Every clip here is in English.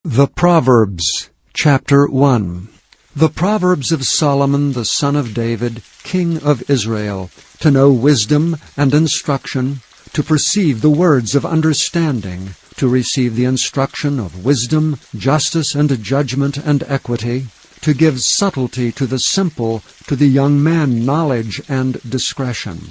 The Proverbs, chapter 1. The Proverbs of Solomon the son of David, king of Israel, to know wisdom and instruction, to perceive the words of understanding, to receive the instruction of wisdom, justice, and judgment, and equity, to give subtlety to the simple, to the young man knowledge and discretion.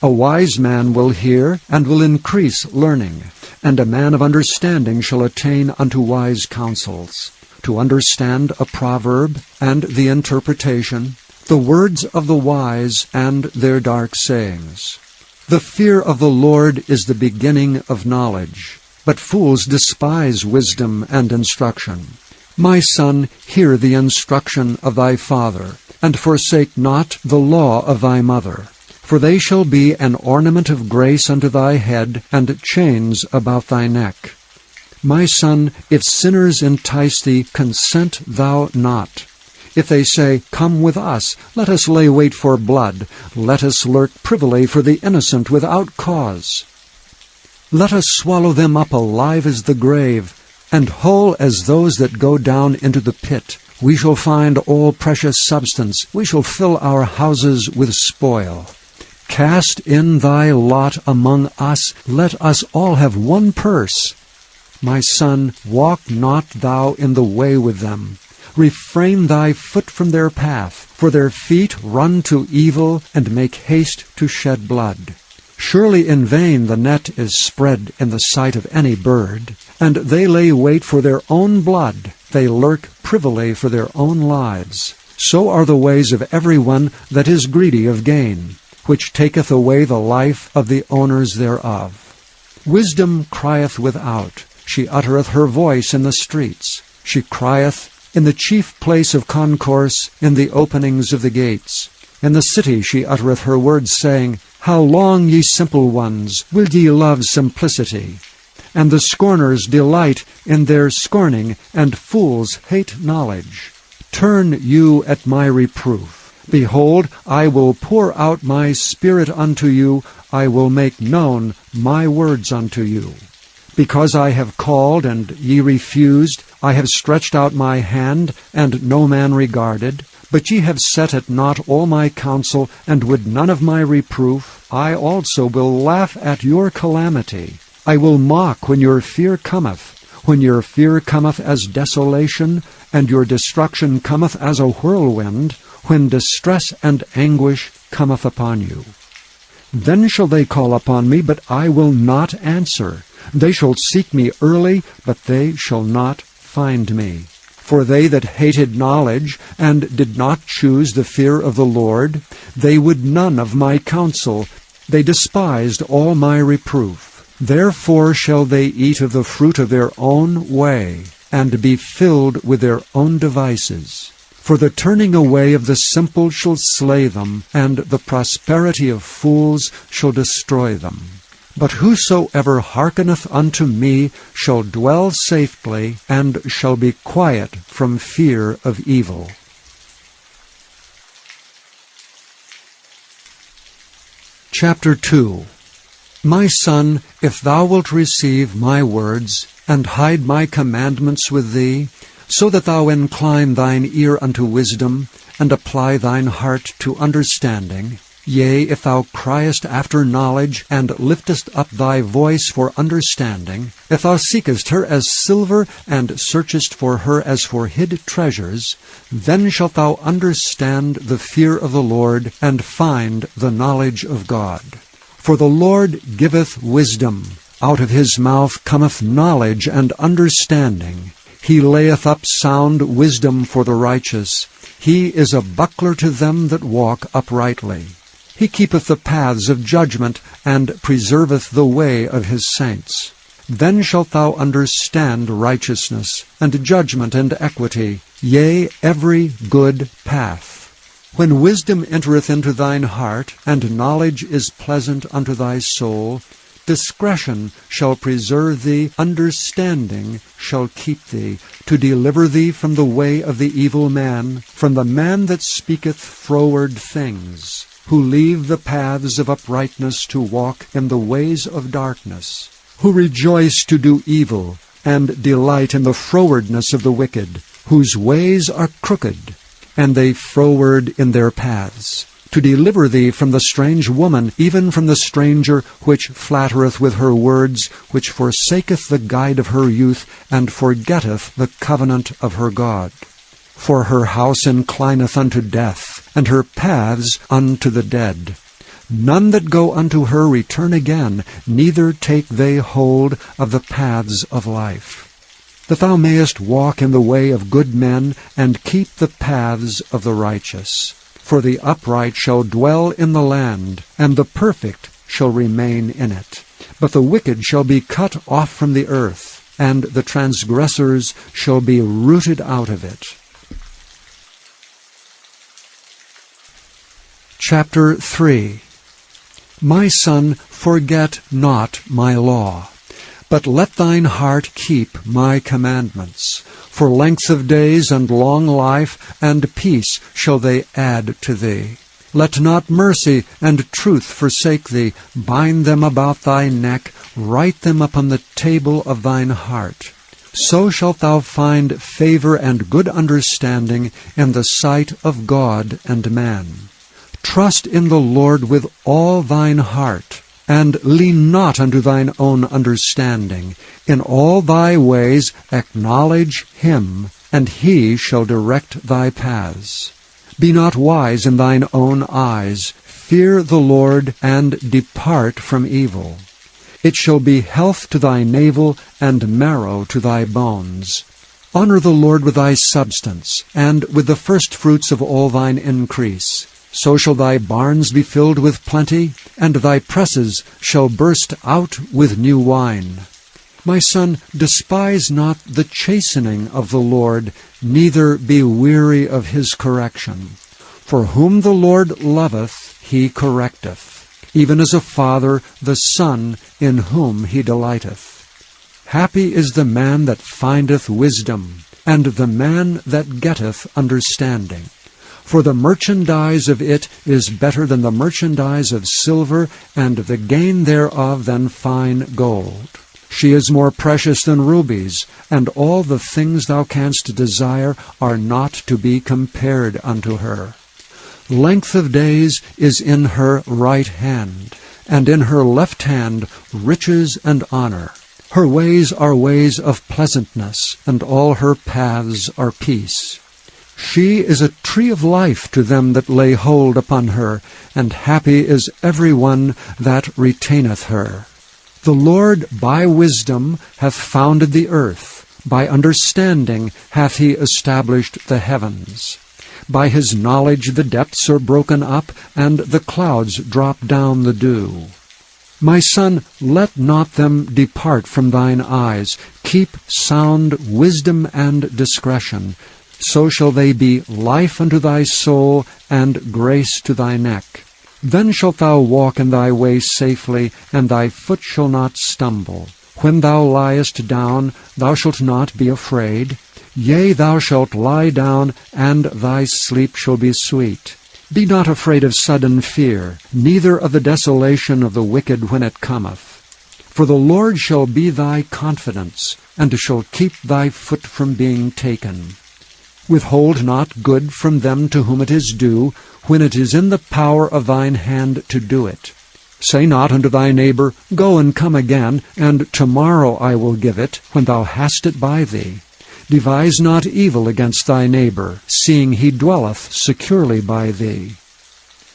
A wise man will hear, and will increase learning, and a man of understanding shall attain unto wise counsels. To understand a proverb, and the interpretation, the words of the wise, and their dark sayings. The fear of the Lord is the beginning of knowledge, but fools despise wisdom and instruction. My son, hear the instruction of thy father, and forsake not the law of thy mother. For they shall be an ornament of grace unto thy head, and chains about thy neck. My son, if sinners entice thee, consent thou not. If they say, Come with us, let us lay wait for blood, let us lurk privily for the innocent without cause. Let us swallow them up alive as the grave, and whole as those that go down into the pit. We shall find all precious substance, we shall fill our houses with spoil. Cast in thy lot among us, let us all have one purse. My son, walk not thou in the way with them. Refrain thy foot from their path, for their feet run to evil, and make haste to shed blood. Surely in vain the net is spread in the sight of any bird, and they lay wait for their own blood, they lurk privily for their own lives. So are the ways of every one that is greedy of gain, which taketh away the life of the owners thereof. Wisdom crieth without, she uttereth her voice in the streets. She crieth in the chief place of concourse, in the openings of the gates. In the city she uttereth her words, saying, How long, ye simple ones, will ye love simplicity? And the scorners delight in their scorning, and fools hate knowledge. Turn you at my reproof. Behold, I will pour out my Spirit unto you, I will make known my words unto you. Because I have called, and ye refused, I have stretched out my hand, and no man regarded. But ye have set at naught all my counsel, and would none of my reproof. I also will laugh at your calamity. I will mock when your fear cometh. When your fear cometh as desolation, and your destruction cometh as a whirlwind, when distress and anguish cometh upon you. Then shall they call upon me, but I will not answer. They shall seek me early, but they shall not find me. For they that hated knowledge, and did not choose the fear of the Lord, they would none of my counsel. They despised all my reproof. Therefore shall they eat of the fruit of their own way, and be filled with their own devices. For the turning away of the simple shall slay them, and the prosperity of fools shall destroy them. But whosoever hearkeneth unto me shall dwell safely, and shall be quiet from fear of evil. Chapter 2. My son, if thou wilt receive my words, and hide my commandments with thee, so that thou incline thine ear unto wisdom, and apply thine heart to understanding, yea, if thou criest after knowledge, and liftest up thy voice for understanding, if thou seekest her as silver, and searchest for her as for hid treasures, then shalt thou understand the fear of the Lord, and find the knowledge of God. For the Lord giveth wisdom, out of his mouth cometh knowledge and understanding. He layeth up sound wisdom for the righteous. He is a buckler to them that walk uprightly. He keepeth the paths of judgment, and preserveth the way of his saints. Then shalt thou understand righteousness, and judgment, and equity, yea, every good path. When wisdom entereth into thine heart, and knowledge is pleasant unto thy soul, discretion shall preserve thee, understanding shall keep thee, to deliver thee from the way of the evil man, from the man that speaketh froward things, who leave the paths of uprightness to walk in the ways of darkness, who rejoice to do evil, and delight in the frowardness of the wicked, whose ways are crooked, and they froward in their paths. To deliver thee from the strange woman, even from the stranger which flattereth with her words, which forsaketh the guide of her youth, and forgetteth the covenant of her God. For her house inclineth unto death, and her paths unto the dead. None that go unto her return again, neither take they hold of the paths of life. That thou mayest walk in the way of good men, and keep the paths of the righteous. For the upright shall dwell in the land, and the perfect shall remain in it. But the wicked shall be cut off from the earth, and the transgressors shall be rooted out of it. Chapter 3. My son, forget not my law, but let thine heart keep my commandments. For length of days and long life and peace shall they add to thee. Let not mercy and truth forsake thee. Bind them about thy neck, write them upon the table of thine heart. So shalt thou find favor and good understanding in the sight of God and man. Trust in the Lord with all thine heart, and lean not unto thine own understanding. In all thy ways acknowledge him, and he shall direct thy paths. Be not wise in thine own eyes. Fear the Lord, and depart from evil. It shall be health to thy navel, and marrow to thy bones. Honor the Lord with thy substance, and with the firstfruits of all thine increase. So shall thy barns be filled with plenty, and thy presses shall burst out with new wine. My son, despise not the chastening of the Lord, neither be weary of his correction. For whom the Lord loveth, he correcteth, even as a father the son in whom he delighteth. Happy is the man that findeth wisdom, and the man that getteth understanding. For the merchandise of it is better than the merchandise of silver, and the gain thereof than fine gold. She is more precious than rubies, and all the things thou canst desire are not to be compared unto her. Length of days is in her right hand, and in her left hand riches and honor. Her ways are ways of pleasantness, and all her paths are peace. She is a tree of life to them that lay hold upon her, and happy is every one that retaineth her. The Lord by wisdom hath founded the earth, by understanding hath he established the heavens. By his knowledge the depths are broken up, and the clouds drop down the dew. My son, let not them depart from thine eyes. Keep sound wisdom and discretion. So shall they be life unto thy soul, and grace to thy neck. Then shalt thou walk in thy way safely, and thy foot shall not stumble. When thou liest down, thou shalt not be afraid. Yea, thou shalt lie down, and thy sleep shall be sweet. Be not afraid of sudden fear, neither of the desolation of the wicked when it cometh. For the Lord shall be thy confidence, and shall keep thy foot from being taken. Withhold not good from them to whom it is due, when it is in the power of thine hand to do it. Say not unto thy neighbor, Go and come again, and tomorrow I will give it, when thou hast it by thee. Devise not evil against thy neighbor, seeing he dwelleth securely by thee.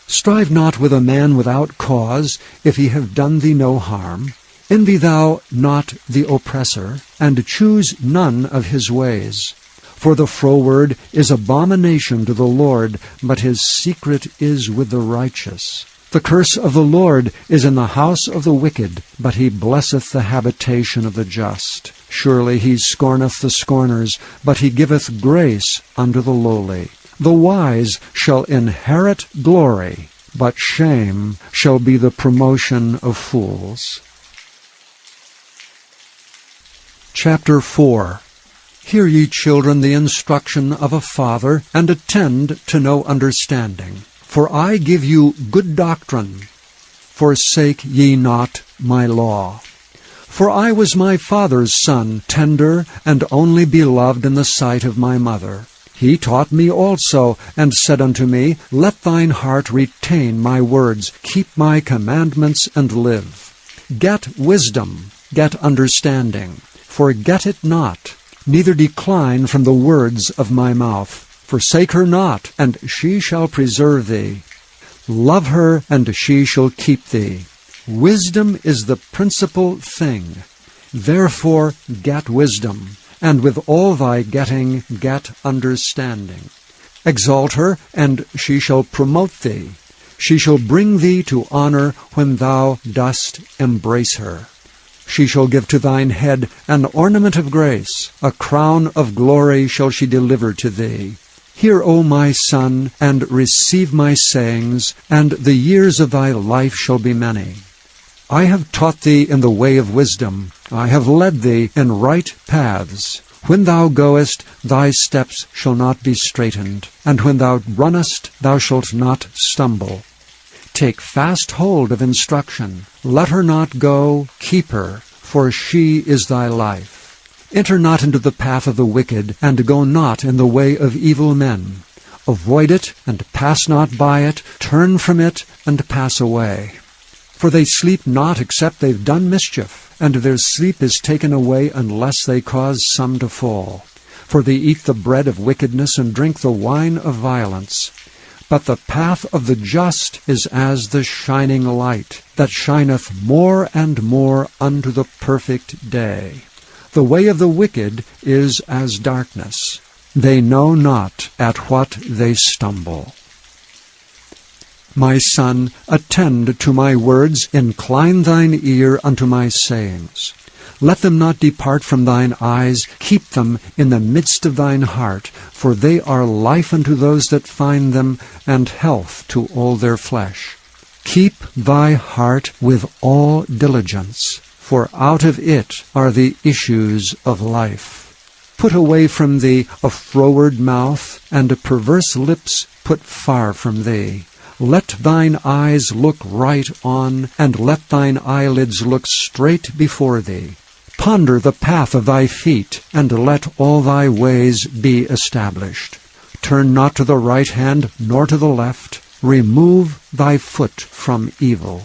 Strive not with a man without cause, if he have done thee no harm. Envy thou not the oppressor, and choose none of his ways. For the froward is abomination to the Lord, but his secret is with the righteous. The curse of the Lord is in the house of the wicked, but he blesseth the habitation of the just. Surely he scorneth the scorners, but he giveth grace unto the lowly. The wise shall inherit glory, but shame shall be the promotion of fools. Chapter 4. Hear ye, children, the instruction of a father, and attend to know understanding. For I give you good doctrine. Forsake ye not my law. For I was my father's son, tender and only beloved in the sight of my mother. He taught me also, and said unto me, Let thine heart retain my words, keep my commandments, and live. Get wisdom, get understanding. Forget it not, neither decline from the words of my mouth. Forsake her not, and she shall preserve thee. Love her, and she shall keep thee. Wisdom is the principal thing. Therefore get wisdom, and with all thy getting get understanding. Exalt her, and she shall promote thee. She shall bring thee to honor when thou dost embrace her. She shall give to thine head an ornament of grace, a crown of glory shall she deliver to thee. Hear, O my son, and receive my sayings, and the years of thy life shall be many. I have taught thee in the way of wisdom. I have led thee in right paths. When thou goest, thy steps shall not be straitened, and when thou runnest, thou shalt not stumble. Take fast hold of instruction. Let her not go, keep her, for she is thy life. Enter not into the path of the wicked, and go not in the way of evil men. Avoid it, and pass not by it. Turn from it, and pass away. For they sleep not except they've done mischief, and their sleep is taken away unless they cause some to fall. For they eat the bread of wickedness, and drink the wine of violence. But the path of the just is as the shining light, that shineth more and more unto the perfect day. The way of the wicked is as darkness. They know not at what they stumble. My son, attend to my words, incline thine ear unto my sayings. Let them not depart from thine eyes, keep them in the midst of thine heart, for they are life unto those that find them, and health to all their flesh. Keep thy heart with all diligence, for out of it are the issues of life. Put away from thee a froward mouth, and perverse lips put far from thee. Let thine eyes look right on, and let thine eyelids look straight before thee. Ponder the path of thy feet, and let all thy ways be established. Turn not to the right hand, nor to the left. Remove thy foot from evil.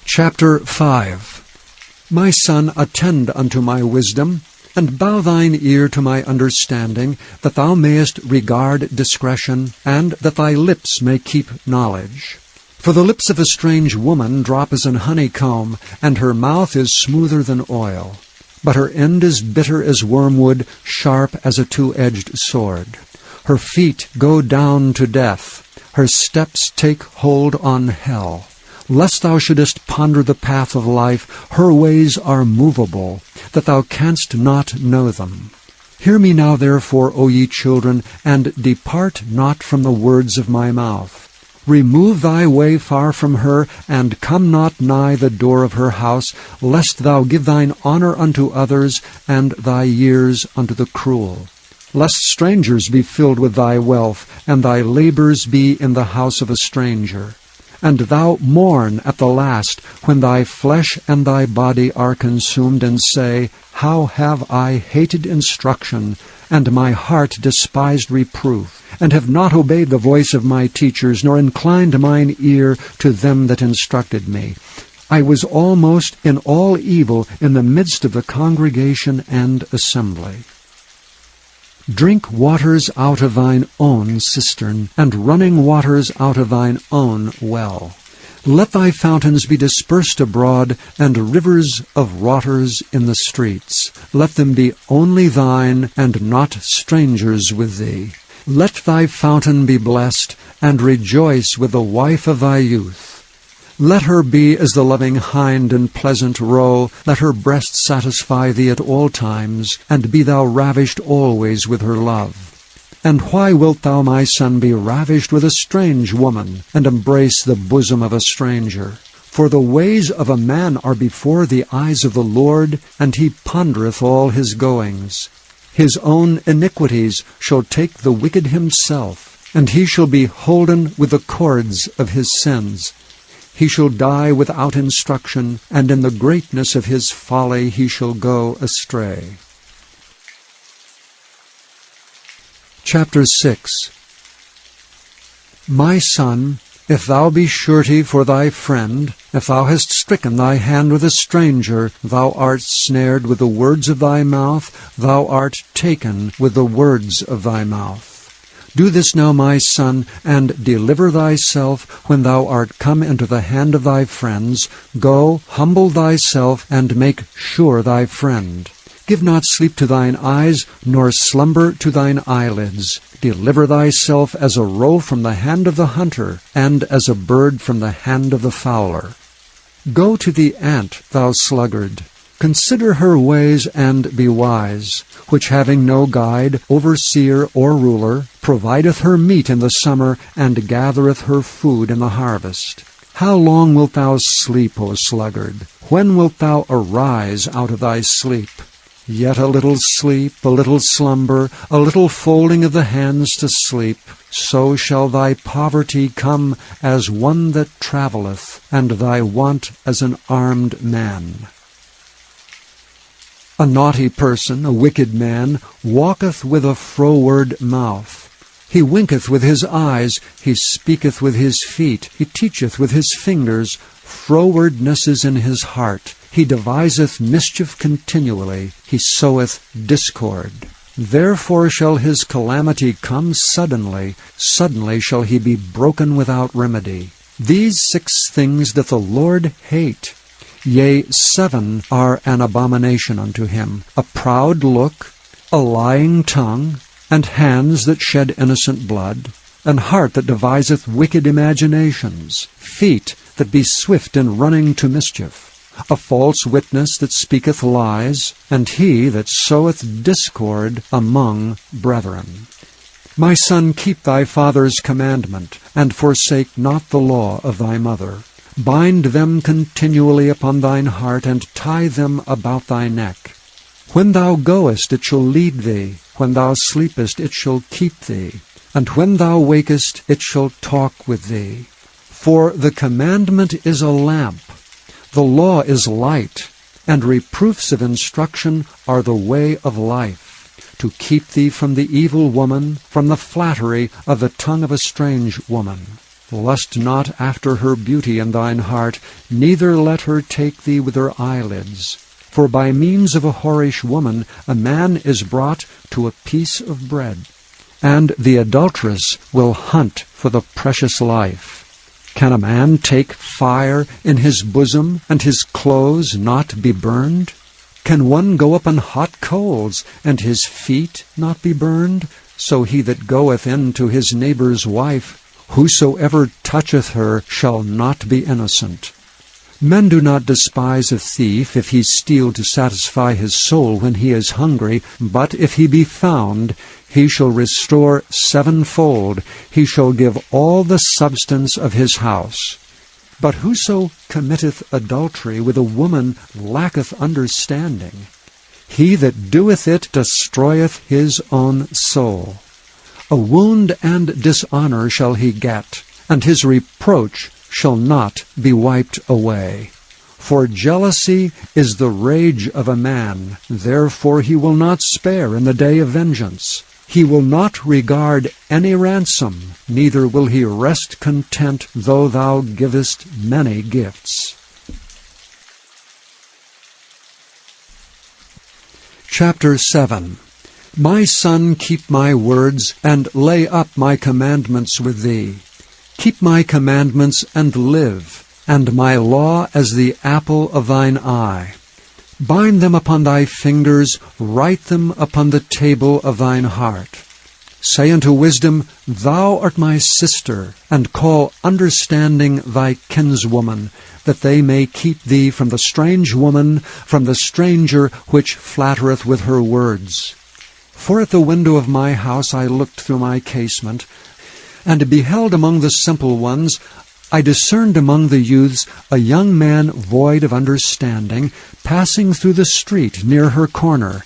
Chapter 5. My son, attend unto my wisdom, and bow thine ear to my understanding, that thou mayest regard discretion, and that thy lips may keep knowledge. For the lips of a strange woman drop as an honeycomb, and her mouth is smoother than oil. But her end is bitter as wormwood, sharp as a two-edged sword. Her feet go down to death. Her steps take hold on hell. Lest thou shouldest ponder the path of life, her ways are movable, that thou canst not know them. Hear me now therefore, O ye children, and depart not from the words of my mouth. Remove thy way far from her, and come not nigh the door of her house, lest thou give thine honor unto others, and thy years unto the cruel. Lest strangers be filled with thy wealth, and thy labors be in the house of a stranger. And thou mourn at the last, when thy flesh and thy body are consumed, and say, How have I hated instruction, and my heart despised reproof, and have not obeyed the voice of my teachers, nor inclined mine ear to them that instructed me. I was almost in all evil in the midst of the congregation and assembly. Drink waters out of thine own cistern, and running waters out of thine own well. Let thy fountains be dispersed abroad, and rivers of waters in the streets. Let them be only thine, and not strangers with thee. Let thy fountain be blessed, and rejoice with the wife of thy youth. Let her be as the loving hind in pleasant roe. Let her breast satisfy thee at all times, and be thou ravished always with her love. And why wilt thou, my son, be ravished with a strange woman, and embrace the bosom of a stranger? For the ways of a man are before the eyes of the Lord, and he pondereth all his goings. His own iniquities shall take the wicked himself, and he shall be holden with the cords of his sins. He shall die without instruction, and in the greatness of his folly he shall go astray. Chapter 6. My son, if thou be surety for thy friend, if thou hast stricken thy hand with a stranger, thou art snared with the words of thy mouth, thou art taken with the words of thy mouth. Do this now, my son, and deliver thyself when thou art come into the hand of thy friends. Go, humble thyself, and make sure thy friend. Give not sleep to thine eyes, nor slumber to thine eyelids. Deliver thyself as a roe from the hand of the hunter, and as a bird from the hand of the fowler. Go to the ant, thou sluggard. Consider her ways, and be wise, which having no guide, overseer, or ruler, provideth her meat in the summer, and gathereth her food in the harvest. How long wilt thou sleep, O sluggard? When wilt thou arise out of thy sleep? Yet a little sleep, a little slumber, a little folding of the hands to sleep, so shall thy poverty come as one that travelleth, and thy want as an armed man. A naughty person, a wicked man, walketh with a froward mouth. He winketh with his eyes, he speaketh with his feet, he teacheth with his fingers. Frowardness is in his heart. He deviseth mischief continually, he soweth discord. Therefore shall his calamity come suddenly, suddenly shall he be broken without remedy. These 6 things doth the Lord hate. Yea, 7 are an abomination unto him: a proud look, a lying tongue, and hands that shed innocent blood, an heart that deviseth wicked imaginations, feet that be swift in running to mischief, a false witness that speaketh lies, and he that soweth discord among brethren. My son, keep thy father's commandment, and forsake not the law of thy mother. Bind them continually upon thine heart, and tie them about thy neck. When thou goest, it shall lead thee. When thou sleepest, it shall keep thee. And when thou wakest, it shall talk with thee. For the commandment is a lamp, the law is light, and reproofs of instruction are the way of life, to keep thee from the evil woman, from the flattery of the tongue of a strange woman. Lust not after her beauty in thine heart, neither let her take thee with her eyelids. For by means of a whorish woman a man is brought to a piece of bread, and the adulteress will hunt for the precious life. Can a man take fire in his bosom, and his clothes not be burned? Can one go up on hot coals, and his feet not be burned? So he that goeth in to his neighbour's wife, whosoever toucheth her shall not be innocent. Men do not despise a thief if he steal to satisfy his soul when he is hungry, but if he be found, he shall restore 7-fold, he shall give all the substance of his house. But whoso committeth adultery with a woman lacketh understanding. He that doeth it destroyeth his own soul. A wound and dishonor shall he get, and his reproach shall not be wiped away. For jealousy is the rage of a man, therefore he will not spare in the day of vengeance. He will not regard any ransom, neither will he rest content though thou givest many gifts. Chapter 7. My son, keep my words, and lay up my commandments with thee. Keep my commandments, and live, and my law as the apple of thine eye. Bind them upon thy fingers, write them upon the table of thine heart. Say unto wisdom, Thou art my sister, and call understanding thy kinswoman, that they may keep thee from the strange woman, from the stranger which flattereth with her words. For at the window of my house I looked through my casement, and beheld among the simple ones, I discerned among the youths a young man void of understanding, passing through the street near her corner.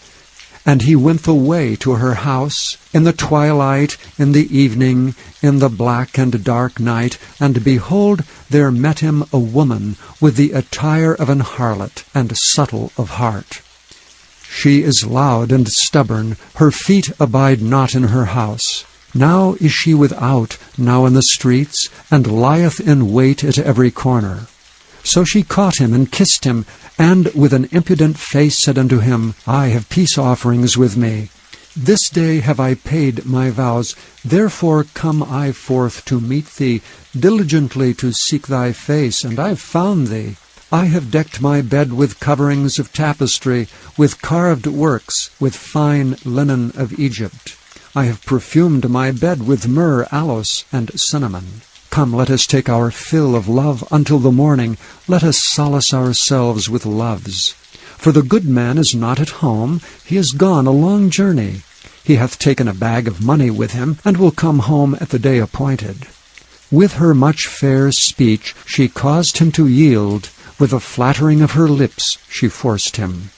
And he went the way to her house, in the twilight, in the evening, in the black and dark night, and behold, there met him a woman with the attire of an harlot, and subtle of heart. She is loud and stubborn, her feet abide not in her house. Now is she without, now in the streets, and lieth in wait at every corner. So she caught him and kissed him, and with an impudent face said unto him, I have peace offerings with me. This day have I paid my vows, therefore come I forth to meet thee, diligently to seek thy face, and I have found thee. I have decked my bed with coverings of tapestry, with carved works, with fine linen of Egypt. I have perfumed my bed with myrrh, aloes, and cinnamon. Come, let us take our fill of love until the morning. Let us solace ourselves with loves. For the good man is not at home, he is gone a long journey. He hath taken a bag of money with him, and will come home at the day appointed. With her much fair speech she caused him to yield, with the flattering of her lips she forced him.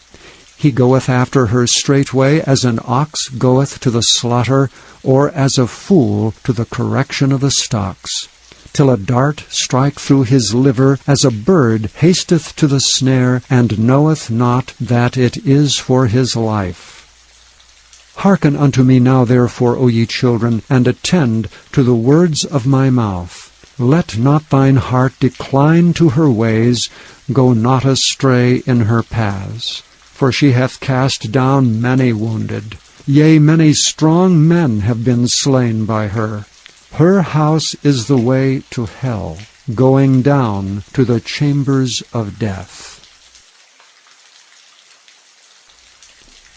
He goeth after her straightway, as an ox goeth to the slaughter, or as a fool to the correction of the stocks. Till a dart strike through his liver, as a bird hasteth to the snare, and knoweth not that it is for his life. Hearken unto me now therefore, O ye children, and attend to the words of my mouth. Let not thine heart decline to her ways, go not astray in her paths. For she hath cast down many wounded, yea, many strong men have been slain by her. Her house is the way to hell, going down to the chambers of death.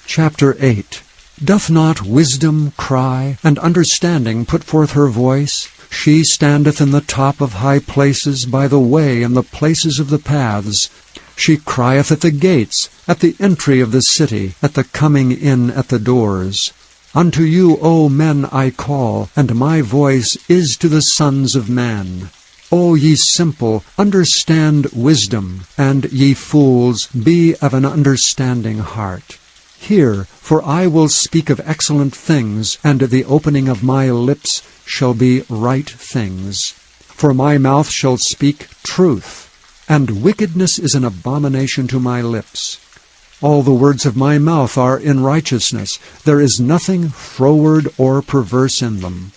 Chapter 8. Doth not wisdom cry, and understanding put forth her voice? She standeth in the top of high places, by the way and the places of the paths. She crieth at the gates, at the entry of the city, at the coming in at the doors. Unto you, O men, I call, and my voice is to the sons of man. O ye simple, understand wisdom, and ye fools, be of an understanding heart. Hear, for I will speak of excellent things, and the opening of my lips shall be right things. For my mouth shall speak truth, and wickedness is an abomination to my lips. All the words of my mouth are in righteousness. There is nothing froward or perverse in them.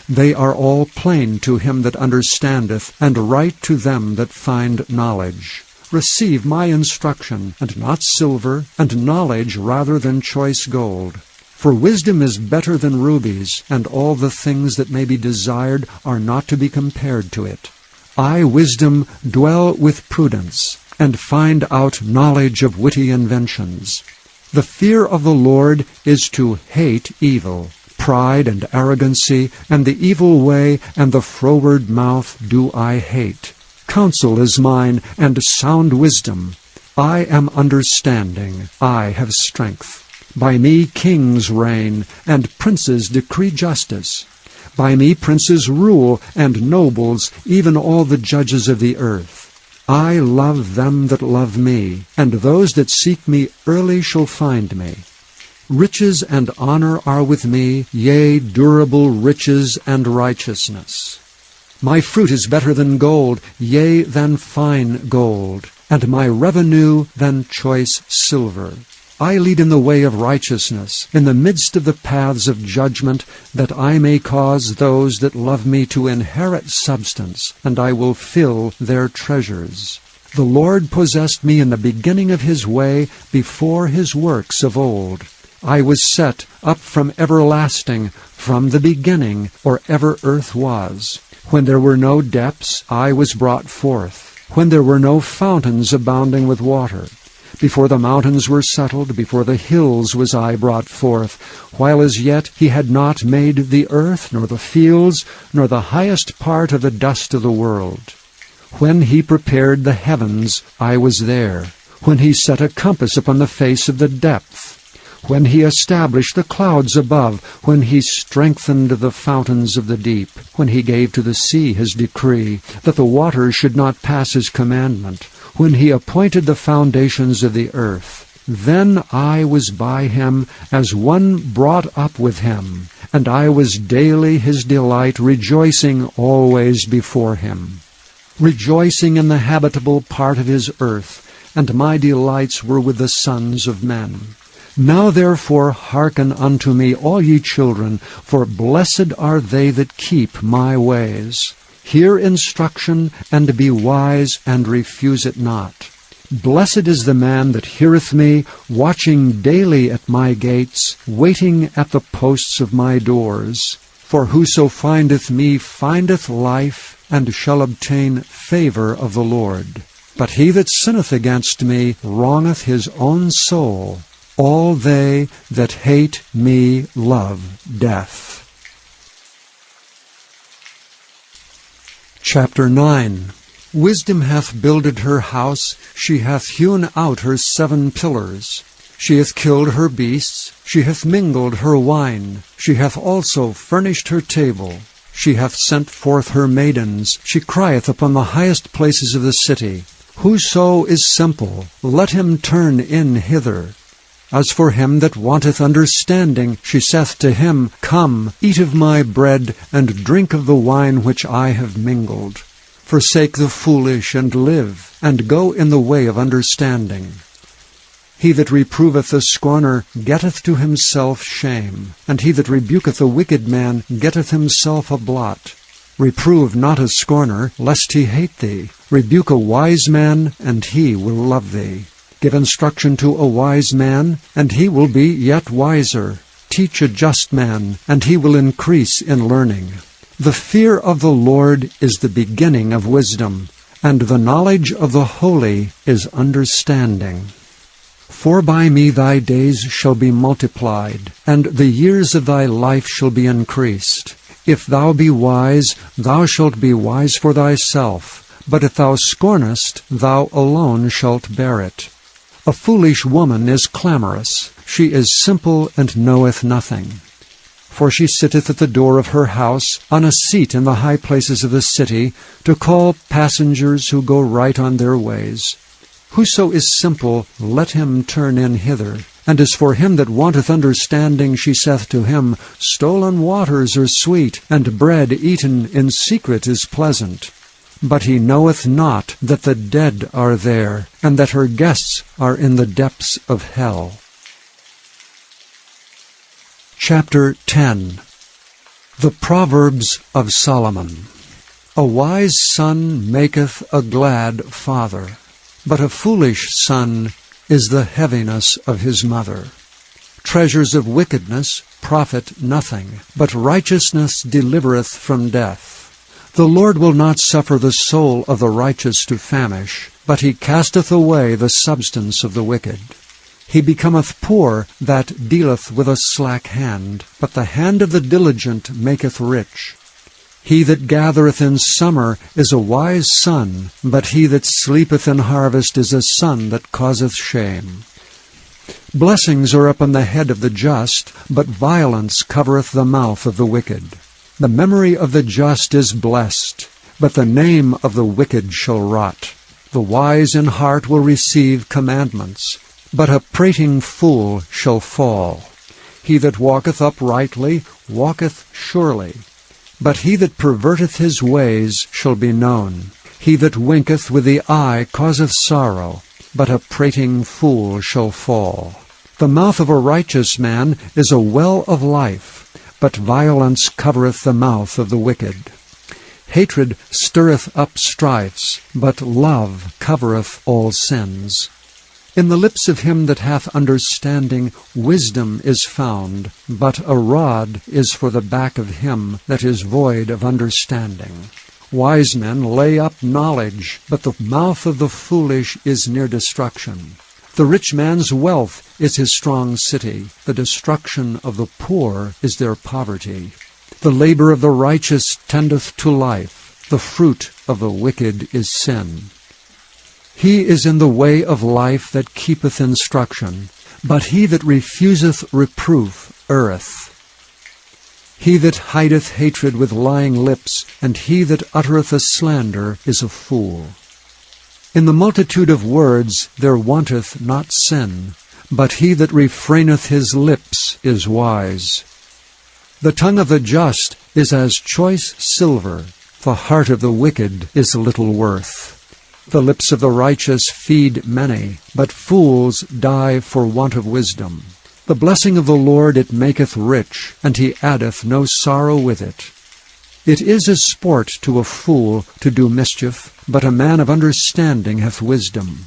They are all plain to him that understandeth, and right to them that find knowledge. Receive my instruction, and not silver, and knowledge rather than choice gold. For wisdom is better than rubies, and all the things that may be desired are not to be compared to it. I, wisdom, dwell with prudence, and find out knowledge of witty inventions. The fear of the Lord is to hate evil. Pride and arrogancy, and the evil way, and the froward mouth do I hate. Counsel is mine, and sound wisdom. I am understanding, I have strength. By me kings reign, and princes decree justice. By me princes rule, and nobles, even all the judges of the earth. I love them that love me, and those that seek me early shall find me. Riches and honor are with me, yea, durable riches and righteousness. My fruit is better than gold, yea, than fine gold, and my revenue than choice silver. I lead in the way of righteousness, in the midst of the paths of judgment, that I may cause those that love me to inherit substance, and I will fill their treasures. The Lord possessed me in the beginning of his way, before his works of old. I was set up from everlasting, from the beginning, or ever earth was. When there were no depths, I was brought forth. When there were no fountains abounding with water. Before the mountains were settled, before the hills was I brought forth, while as yet he had not made the earth, nor the fields, nor the highest part of the dust of the world. When he prepared the heavens, I was there. When he set a compass upon the face of the depth. When he established the clouds above, when he strengthened the fountains of the deep, when he gave to the sea his decree, that the waters should not pass his commandment, when he appointed the foundations of the earth. Then I was by him as one brought up with him, and I was daily his delight, rejoicing always before him. Rejoicing in the habitable part of his earth, and my delights were with the sons of men. Now therefore hearken unto me, all ye children, for blessed are they that keep my ways. Hear instruction, and be wise, and refuse it not. Blessed is the man that heareth me, watching daily at my gates, waiting at the posts of my doors. For whoso findeth me findeth life, and shall obtain favor of the Lord. But he that sinneth against me wrongeth his own soul. All they that hate me love death. Chapter 9. Wisdom hath builded her house, she hath hewn out her 7 pillars. She hath killed her beasts, she hath mingled her wine, she hath also furnished her table. She hath sent forth her maidens, she crieth upon the highest places of the city. Whoso is simple, let him turn in hither. As for him that wanteth understanding, she saith to him, Come, eat of my bread, and drink of the wine which I have mingled. Forsake the foolish, and live, and go in the way of understanding. He that reproveth the scorner getteth to himself shame, and he that rebuketh a wicked man getteth himself a blot. Reprove not a scorner, lest he hate thee. Rebuke a wise man, and he will love thee. Give instruction to a wise man, and he will be yet wiser. Teach a just man, and he will increase in learning. The fear of the Lord is the beginning of wisdom, and the knowledge of the holy is understanding. For by me thy days shall be multiplied, and the years of thy life shall be increased. If thou be wise, thou shalt be wise for thyself, but if thou scornest, thou alone shalt bear it. A foolish woman is clamorous, she is simple and knoweth nothing. For she sitteth at the door of her house, on a seat in the high places of the city, to call passengers who go right on their ways. Whoso is simple, let him turn in hither. And as for him that wanteth understanding, she saith to him, Stolen waters are sweet, and bread eaten in secret is pleasant. But he knoweth not that the dead are there, and that her guests are in the depths of hell. Chapter 10. The Proverbs of Solomon. A wise son maketh a glad father, but a foolish son is the heaviness of his mother. Treasures of wickedness profit nothing, but righteousness delivereth from death. The Lord will not suffer the soul of the righteous to famish, but he casteth away the substance of the wicked. He becometh poor that dealeth with a slack hand, but the hand of the diligent maketh rich. He that gathereth in summer is a wise son, but he that sleepeth in harvest is a son that causeth shame. Blessings are upon the head of the just, but violence covereth the mouth of the wicked. The memory of the just is blessed, but the name of the wicked shall rot. The wise in heart will receive commandments, but a prating fool shall fall. He that walketh uprightly walketh surely, but he that perverteth his ways shall be known. He that winketh with the eye causeth sorrow, but a prating fool shall fall. The mouth of a righteous man is a well of life, but violence covereth the mouth of the wicked. Hatred stirreth up strifes, but love covereth all sins. In the lips of him that hath understanding wisdom is found, but a rod is for the back of him that is void of understanding. Wise men lay up knowledge, but the mouth of the foolish is near destruction. The rich man's wealth is his strong city. The destruction of the poor is their poverty. The labor of the righteous tendeth to life. The fruit of the wicked is sin. He is in the way of life that keepeth instruction, but he that refuseth reproof erreth. He that hideth hatred with lying lips, and he that uttereth a slander is a fool. In the multitude of words there wanteth not sin, but he that refraineth his lips is wise. The tongue of the just is as choice silver, the heart of the wicked is little worth. The lips of the righteous feed many, but fools die for want of wisdom. The blessing of the Lord it maketh rich, and he addeth no sorrow with it. It is as sport to a fool to do mischief, but a man of understanding hath wisdom.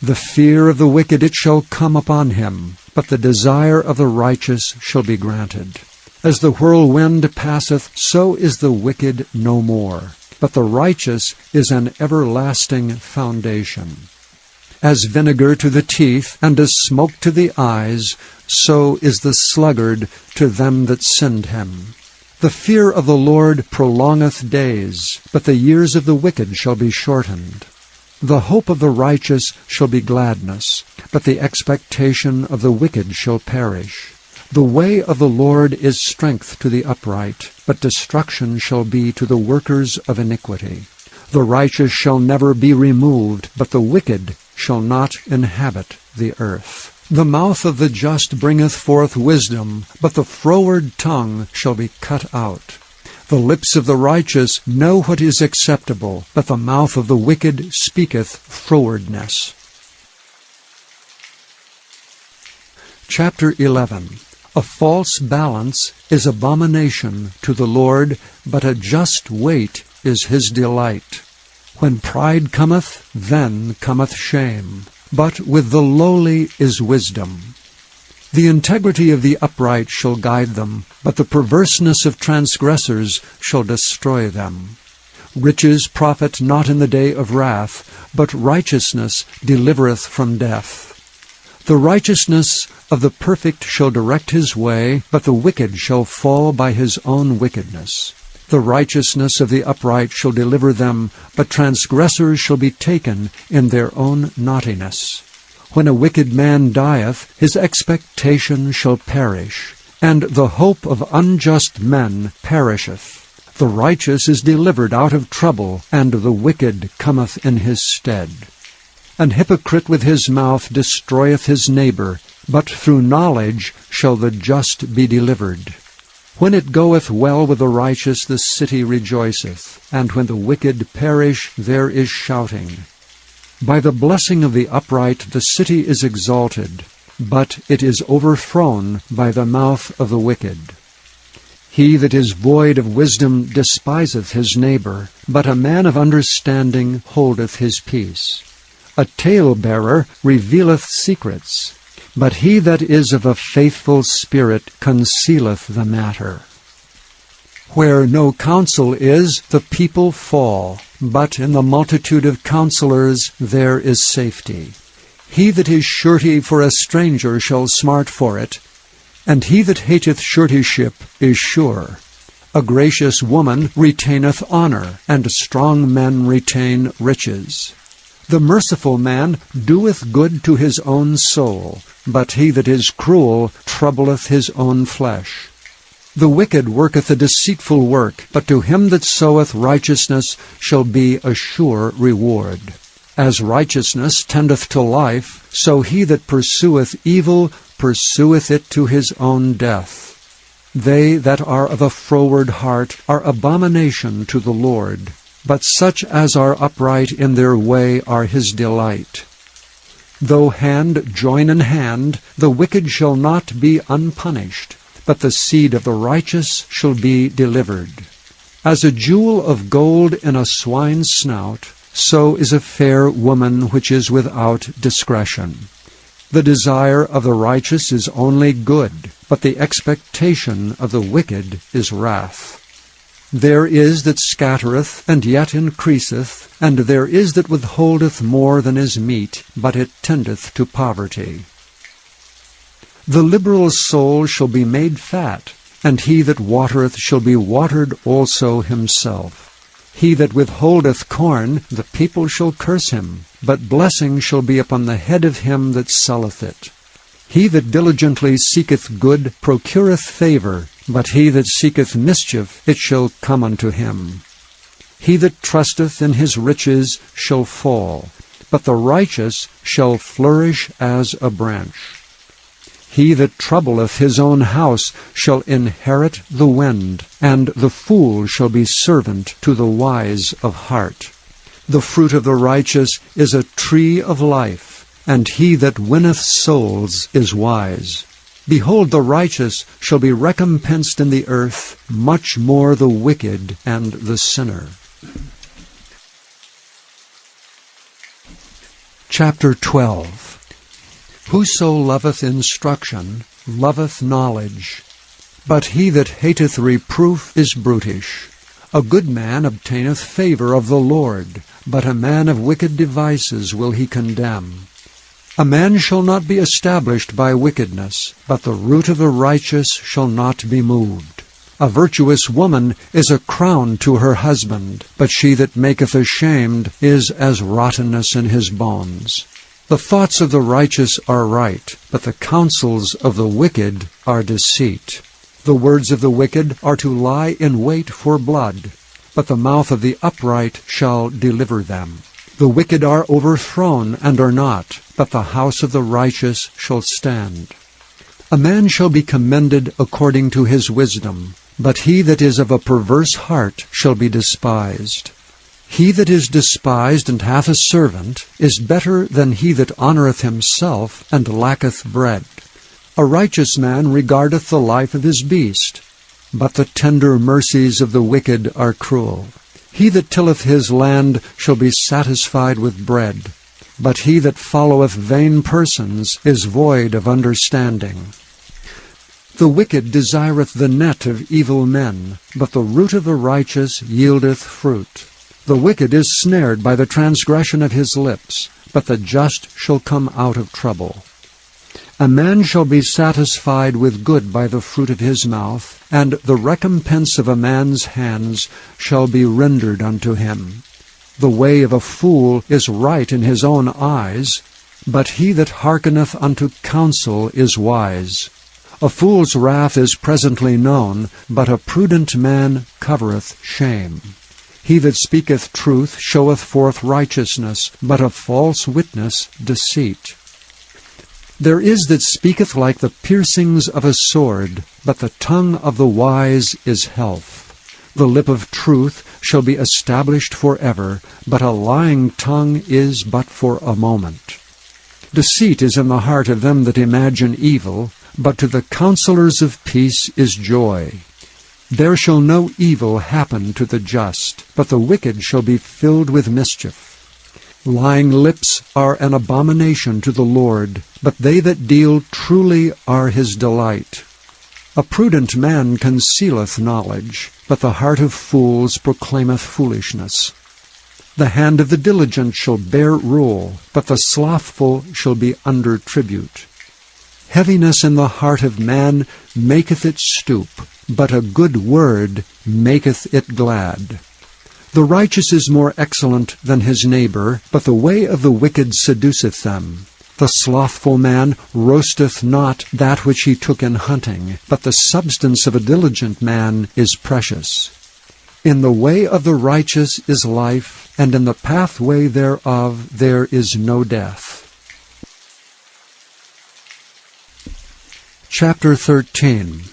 The fear of the wicked it shall come upon him, but the desire of the righteous shall be granted. As the whirlwind passeth, so is the wicked no more, but the righteous is an everlasting foundation. As vinegar to the teeth, and as smoke to the eyes, so is the sluggard to them that send him. The fear of the Lord prolongeth days, but the years of the wicked shall be shortened. The hope of the righteous shall be gladness, but the expectation of the wicked shall perish. The way of the Lord is strength to the upright, but destruction shall be to the workers of iniquity. The righteous shall never be removed, but the wicked shall not inhabit the earth. The mouth of the just bringeth forth wisdom, but the froward tongue shall be cut out. The lips of the righteous know what is acceptable, but the mouth of the wicked speaketh frowardness. Chapter 11. A false balance is abomination to the Lord, but a just weight is his delight. When pride cometh, then cometh shame, but with the lowly is wisdom. The integrity of the upright shall guide them, but the perverseness of transgressors shall destroy them. Riches profit not in the day of wrath, but righteousness delivereth from death. The righteousness of the perfect shall direct his way, but the wicked shall fall by his own wickedness. The righteousness of the upright shall deliver them, but transgressors shall be taken in their own naughtiness. When a wicked man dieth, his expectation shall perish, and the hope of unjust men perisheth. The righteous is delivered out of trouble, and the wicked cometh in his stead. An hypocrite with his mouth destroyeth his neighbor, but through knowledge shall the just be delivered. When it goeth well with the righteous, the city rejoiceth, and when the wicked perish, there is shouting. By the blessing of the upright the city is exalted, but it is overthrown by the mouth of the wicked. He that is void of wisdom despiseth his neighbor, but a man of understanding holdeth his peace. A talebearer revealeth secrets, but he that is of a faithful spirit concealeth the matter. Where no counsel is, the people fall, but in the multitude of counselors there is safety. He that is surety for a stranger shall smart for it, and he that hateth suretyship is sure. A gracious woman retaineth honor, and strong men retain riches. The merciful man doeth good to his own soul, but he that is cruel troubleth his own flesh. The wicked worketh a deceitful work, but to him that soweth righteousness shall be a sure reward. As righteousness tendeth to life, so he that pursueth evil pursueth it to his own death. They that are of a froward heart are abomination to the Lord, but such as are upright in their way are his delight. Though hand join in hand, the wicked shall not be unpunished, but the seed of the righteous shall be delivered. As a jewel of gold in a swine's snout, so is a fair woman which is without discretion. The desire of the righteous is only good, but the expectation of the wicked is wrath. There is that scattereth, and yet increaseth, and there is that withholdeth more than is meet, but it tendeth to poverty. The liberal soul shall be made fat, and he that watereth shall be watered also himself. He that withholdeth corn, the people shall curse him, but blessing shall be upon the head of him that selleth it. He that diligently seeketh good procureth favor, but he that seeketh mischief, it shall come unto him. He that trusteth in his riches shall fall, but the righteous shall flourish as a branch. He that troubleth his own house shall inherit the wind, and the fool shall be servant to the wise of heart. The fruit of the righteous is a tree of life, and he that winneth souls is wise. Behold, the righteous shall be recompensed in the earth, much more the wicked and the sinner. Chapter 12. Whoso loveth instruction loveth knowledge, but he that hateth reproof is brutish. A good man obtaineth favor of the Lord, but a man of wicked devices will he condemn. A man shall not be established by wickedness, but the root of the righteous shall not be moved. A virtuous woman is a crown to her husband, but she that maketh ashamed is as rottenness in his bones. The thoughts of the righteous are right, but the counsels of the wicked are deceit. The words of the wicked are to lie in wait for blood, but the mouth of the upright shall deliver them. The wicked are overthrown and are not, but the house of the righteous shall stand. A man shall be commended according to his wisdom, but he that is of a perverse heart shall be despised. He that is despised and hath a servant is better than he that honoureth himself and lacketh bread. A righteous man regardeth the life of his beast, but the tender mercies of the wicked are cruel. He that tilleth his land shall be satisfied with bread, but he that followeth vain persons is void of understanding. The wicked desireth the net of evil men, but the root of the righteous yieldeth fruit. The wicked is snared by the transgression of his lips, but the just shall come out of trouble. A man shall be satisfied with good by the fruit of his mouth, and the recompense of a man's hands shall be rendered unto him. The way of a fool is right in his own eyes, but he that hearkeneth unto counsel is wise. A fool's wrath is presently known, but a prudent man covereth shame. He that speaketh truth showeth forth righteousness, but a false witness deceit. There is that speaketh like the piercings of a sword, but the tongue of the wise is health. The lip of truth shall be established forever, but a lying tongue is but for a moment. Deceit is in the heart of them that imagine evil, but to the counselors of peace is joy. There shall no evil happen to the just, but the wicked shall be filled with mischief. Lying lips are an abomination to the Lord, but they that deal truly are his delight. A prudent man concealeth knowledge, but the heart of fools proclaimeth foolishness. The hand of the diligent shall bear rule, but the slothful shall be under tribute. Heaviness in the heart of man maketh it stoop, but a good word maketh it glad. The righteous is more excellent than his neighbor, but the way of the wicked seduceth them. The slothful man roasteth not that which he took in hunting, but the substance of a diligent man is precious. In the way of the righteous is life, and in the pathway thereof there is no death. Chapter 13.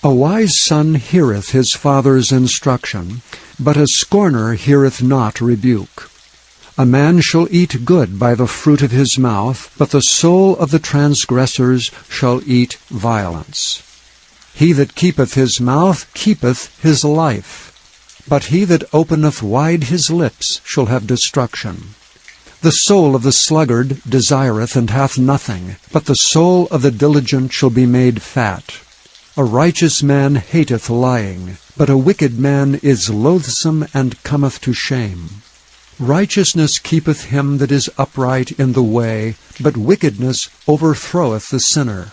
A wise son heareth his father's instruction, but a scorner heareth not rebuke. A man shall eat good by the fruit of his mouth, but the soul of the transgressors shall eat violence. He that keepeth his mouth keepeth his life, but he that openeth wide his lips shall have destruction. The soul of the sluggard desireth and hath nothing, but the soul of the diligent shall be made fat. A righteous man hateth lying, but a wicked man is loathsome and cometh to shame. Righteousness keepeth him that is upright in the way, but wickedness overthroweth the sinner.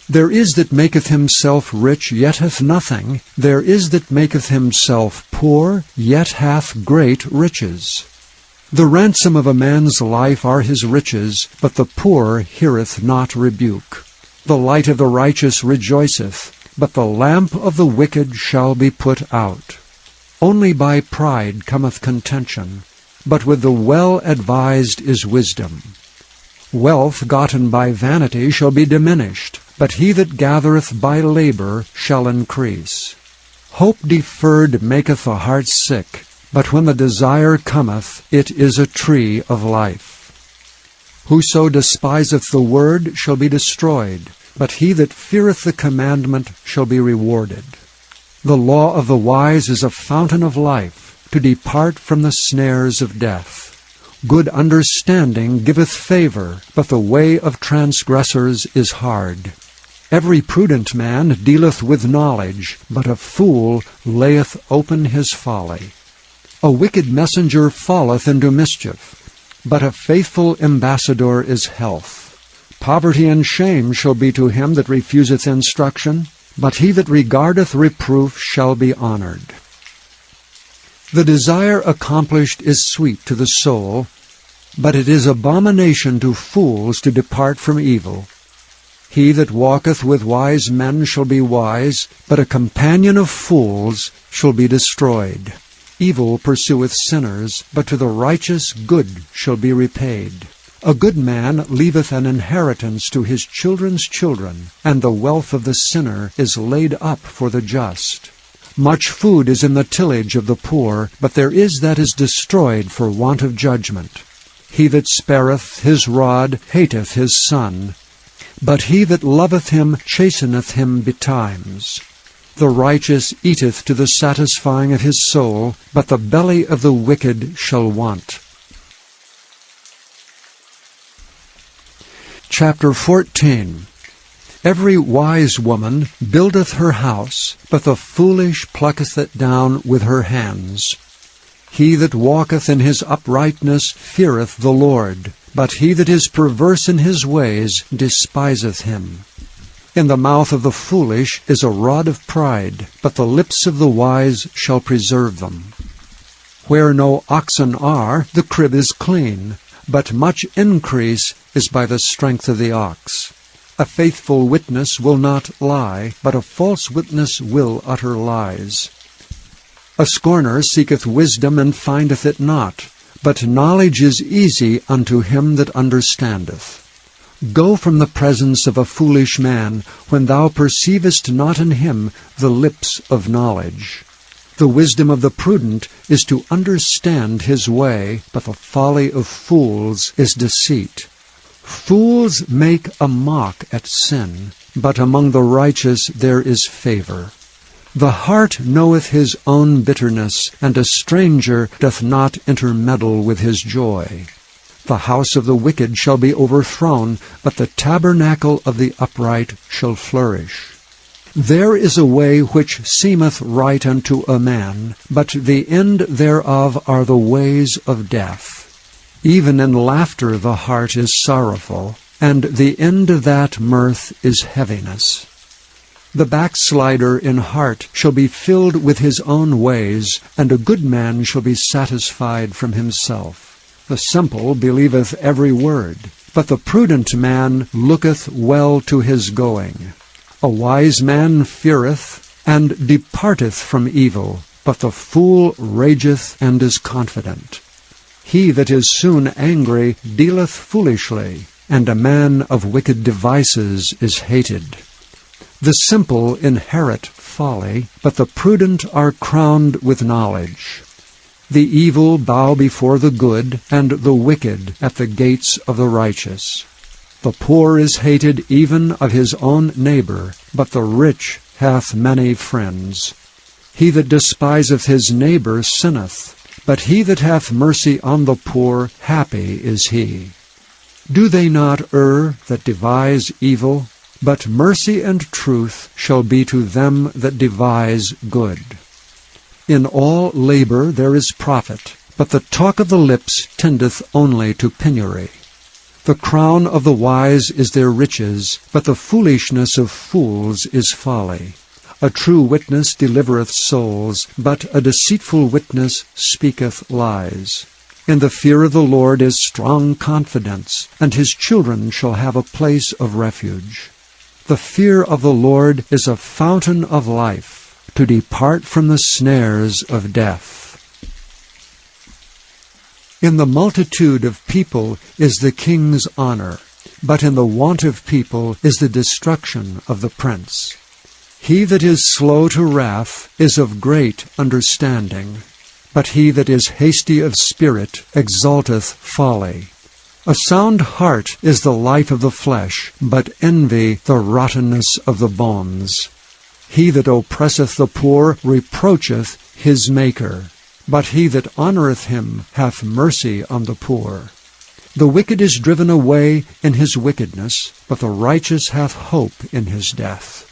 There is that maketh himself rich, yet hath nothing. There is that maketh himself poor, yet hath great riches. The ransom of a man's life are his riches, but the poor heareth not rebuke. The light of the righteous rejoiceth, but the lamp of the wicked shall be put out. Only by pride cometh contention, but with the well-advised is wisdom. Wealth gotten by vanity shall be diminished, but he that gathereth by labor shall increase. Hope deferred maketh the heart sick, but when the desire cometh, it is a tree of life. Whoso despiseth the word shall be destroyed, but he that feareth the commandment shall be rewarded. The law of the wise is a fountain of life, to depart from the snares of death. Good understanding giveth favor, but the way of transgressors is hard. Every prudent man dealeth with knowledge, but a fool layeth open his folly. A wicked messenger falleth into mischief, but a faithful ambassador is health. Poverty and shame shall be to him that refuseth instruction, but he that regardeth reproof shall be honored. The desire accomplished is sweet to the soul, but it is abomination to fools to depart from evil. He that walketh with wise men shall be wise, but a companion of fools shall be destroyed. Evil pursueth sinners, but to the righteous good shall be repaid. A good man leaveth an inheritance to his children's children, and the wealth of the sinner is laid up for the just. Much food is in the tillage of the poor, but there is that is destroyed for want of judgment. He that spareth his rod hateth his son, but he that loveth him chasteneth him betimes. The righteous eateth to the satisfying of his soul, but the belly of the wicked shall want. Chapter 14. Every wise woman buildeth her house, but the foolish plucketh it down with her hands. He that walketh in his uprightness feareth the Lord, but he that is perverse in his ways despiseth him. In the mouth of the foolish is a rod of pride, but the lips of the wise shall preserve them. Where no oxen are, the crib is clean, but much increase is by the strength of the ox. A faithful witness will not lie, but a false witness will utter lies. A scorner seeketh wisdom and findeth it not, but knowledge is easy unto him that understandeth. Go from the presence of a foolish man, when thou perceivest not in him the lips of knowledge. The wisdom of the prudent is to understand his way, but the folly of fools is deceit. Fools make a mock at sin, but among the righteous there is favor. The heart knoweth his own bitterness, and a stranger doth not intermeddle with his joy. The house of the wicked shall be overthrown, but the tabernacle of the upright shall flourish. There is a way which seemeth right unto a man, but the end thereof are the ways of death. Even in laughter the heart is sorrowful, and the end of that mirth is heaviness. The backslider in heart shall be filled with his own ways, and a good man shall be satisfied from himself. The simple believeth every word, but the prudent man looketh well to his going. A wise man feareth, and departeth from evil, but the fool rageth and is confident. He that is soon angry dealeth foolishly, and a man of wicked devices is hated. The simple inherit folly, but the prudent are crowned with knowledge. The evil bow before the good, and the wicked at the gates of the righteous. The poor is hated even of his own neighbor, but the rich hath many friends. He that despiseth his neighbor sinneth, but he that hath mercy on the poor, happy is he. Do they not err that devise evil? But mercy and truth shall be to them that devise good. In all labor there is profit, but the talk of the lips tendeth only to penury. The crown of the wise is their riches, but the foolishness of fools is folly. A true witness delivereth souls, but a deceitful witness speaketh lies. In the fear of the Lord is strong confidence, and his children shall have a place of refuge. The fear of the Lord is a fountain of life, to depart from the snares of death. In the multitude of people is the king's honor, but in the want of people is the destruction of the prince. He that is slow to wrath is of great understanding, but he that is hasty of spirit exalteth folly. A sound heart is the life of the flesh, but envy the rottenness of the bones. He that oppresseth the poor reproacheth his Maker, but he that honoureth him hath mercy on the poor. The wicked is driven away in his wickedness, but the righteous hath hope in his death.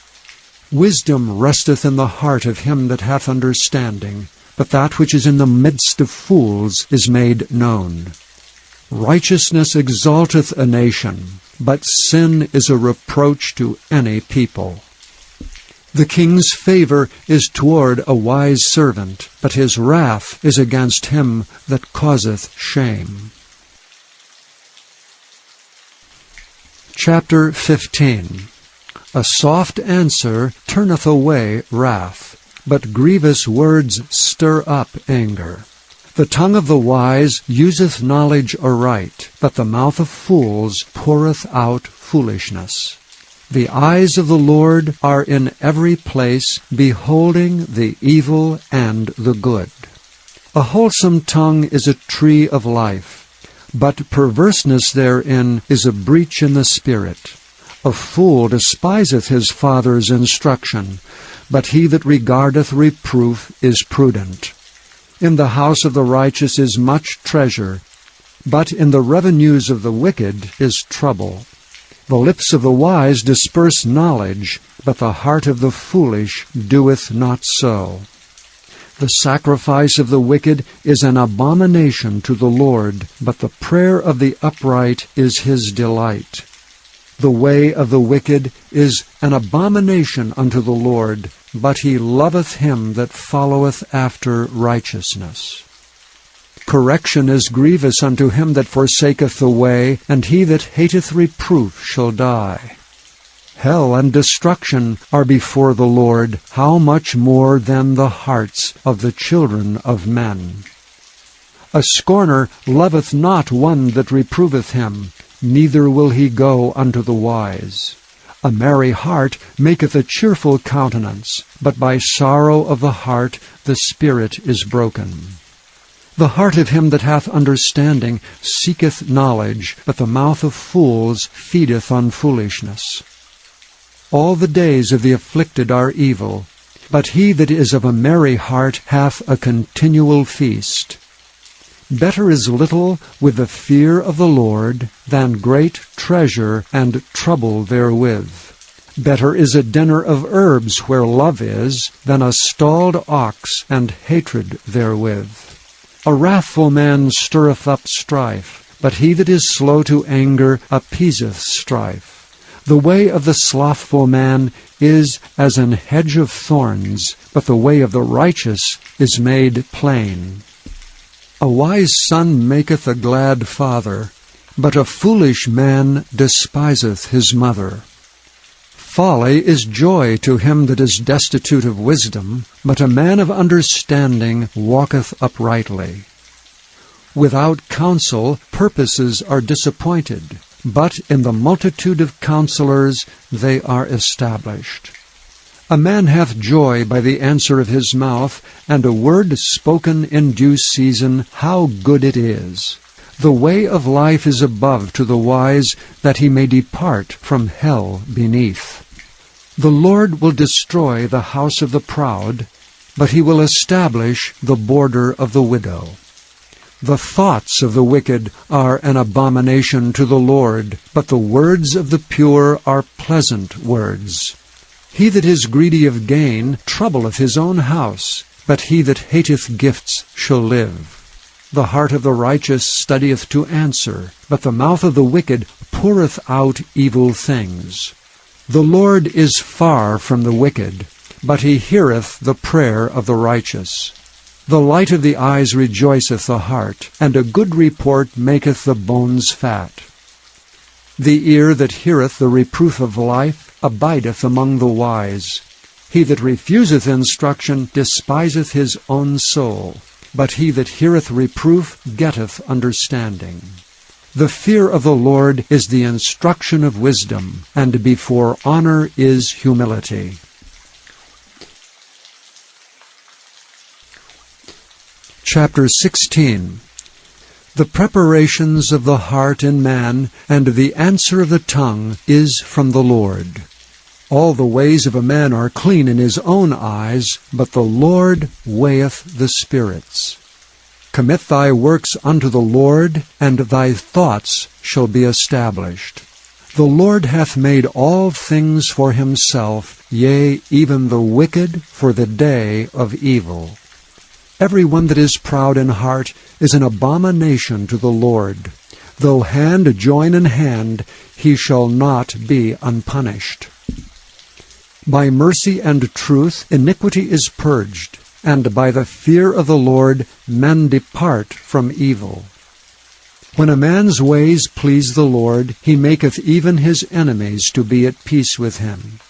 Wisdom resteth in the heart of him that hath understanding, but that which is in the midst of fools is made known. Righteousness exalteth a nation, but sin is a reproach to any people. The king's favor is toward a wise servant, but his wrath is against him that causeth shame. Chapter 15. A soft answer turneth away wrath, but grievous words stir up anger. The tongue of the wise useth knowledge aright, but the mouth of fools poureth out foolishness. The eyes of the Lord are in every place, beholding the evil and the good. A wholesome tongue is a tree of life, but perverseness therein is a breach in the spirit. A fool despiseth his father's instruction, but he that regardeth reproof is prudent. In the house of the righteous is much treasure, but in the revenues of the wicked is trouble. The lips of the wise disperse knowledge, but the heart of the foolish doeth not so. The sacrifice of the wicked is an abomination to the Lord, but the prayer of the upright is his delight. The way of the wicked is an abomination unto the Lord, but he loveth him that followeth after righteousness. Correction is grievous unto him that forsaketh the way, and he that hateth reproof shall die. Hell and destruction are before the Lord, how much more than the hearts of the children of men? A scorner loveth not one that reproveth him, neither will he go unto the wise. A merry heart maketh a cheerful countenance, but by sorrow of the heart the spirit is broken. The heart of him that hath understanding seeketh knowledge, but the mouth of fools feedeth on foolishness. All the days of the afflicted are evil, but he that is of a merry heart hath a continual feast. Better is little with the fear of the Lord than great treasure and trouble therewith. Better is a dinner of herbs where love is than a stalled ox and hatred therewith. A wrathful man stirreth up strife, but he that is slow to anger appeaseth strife. The way of the slothful man is as an hedge of thorns, but the way of the righteous is made plain. A wise son maketh a glad father, but a foolish man despiseth his mother. Folly is joy to him that is destitute of wisdom, but a man of understanding walketh uprightly. Without counsel purposes are disappointed, but in the multitude of counselors they are established. A man hath joy by the answer of his mouth, and a word spoken in due season, how good it is! The way of life is above to the wise, that he may depart from hell beneath. The Lord will destroy the house of the proud, but he will establish the border of the widow. The thoughts of the wicked are an abomination to the Lord, but the words of the pure are pleasant words. He that is greedy of gain troubleth his own house, but he that hateth gifts shall live. The heart of the righteous studieth to answer, but the mouth of the wicked poureth out evil things. The Lord is far from the wicked, but he heareth the prayer of the righteous. The light of the eyes rejoiceth the heart, and a good report maketh the bones fat. The ear that heareth the reproof of life abideth among the wise. He that refuseth instruction despiseth his own soul, but he that heareth reproof getteth understanding. The fear of the Lord is the instruction of wisdom, and before honor is humility. Chapter 16. The preparations of the heart in man, and the answer of the tongue, is from the Lord. All the ways of a man are clean in his own eyes, but the Lord weigheth the spirits. Commit thy works unto the Lord, and thy thoughts shall be established. The Lord hath made all things for himself, yea, even the wicked for the day of evil. Every one that is proud in heart is an abomination to the Lord. Though hand join in hand, he shall not be unpunished. By mercy and truth iniquity is purged, and by the fear of the Lord men depart from evil. When a man's ways please the Lord, he maketh even his enemies to be at peace with him.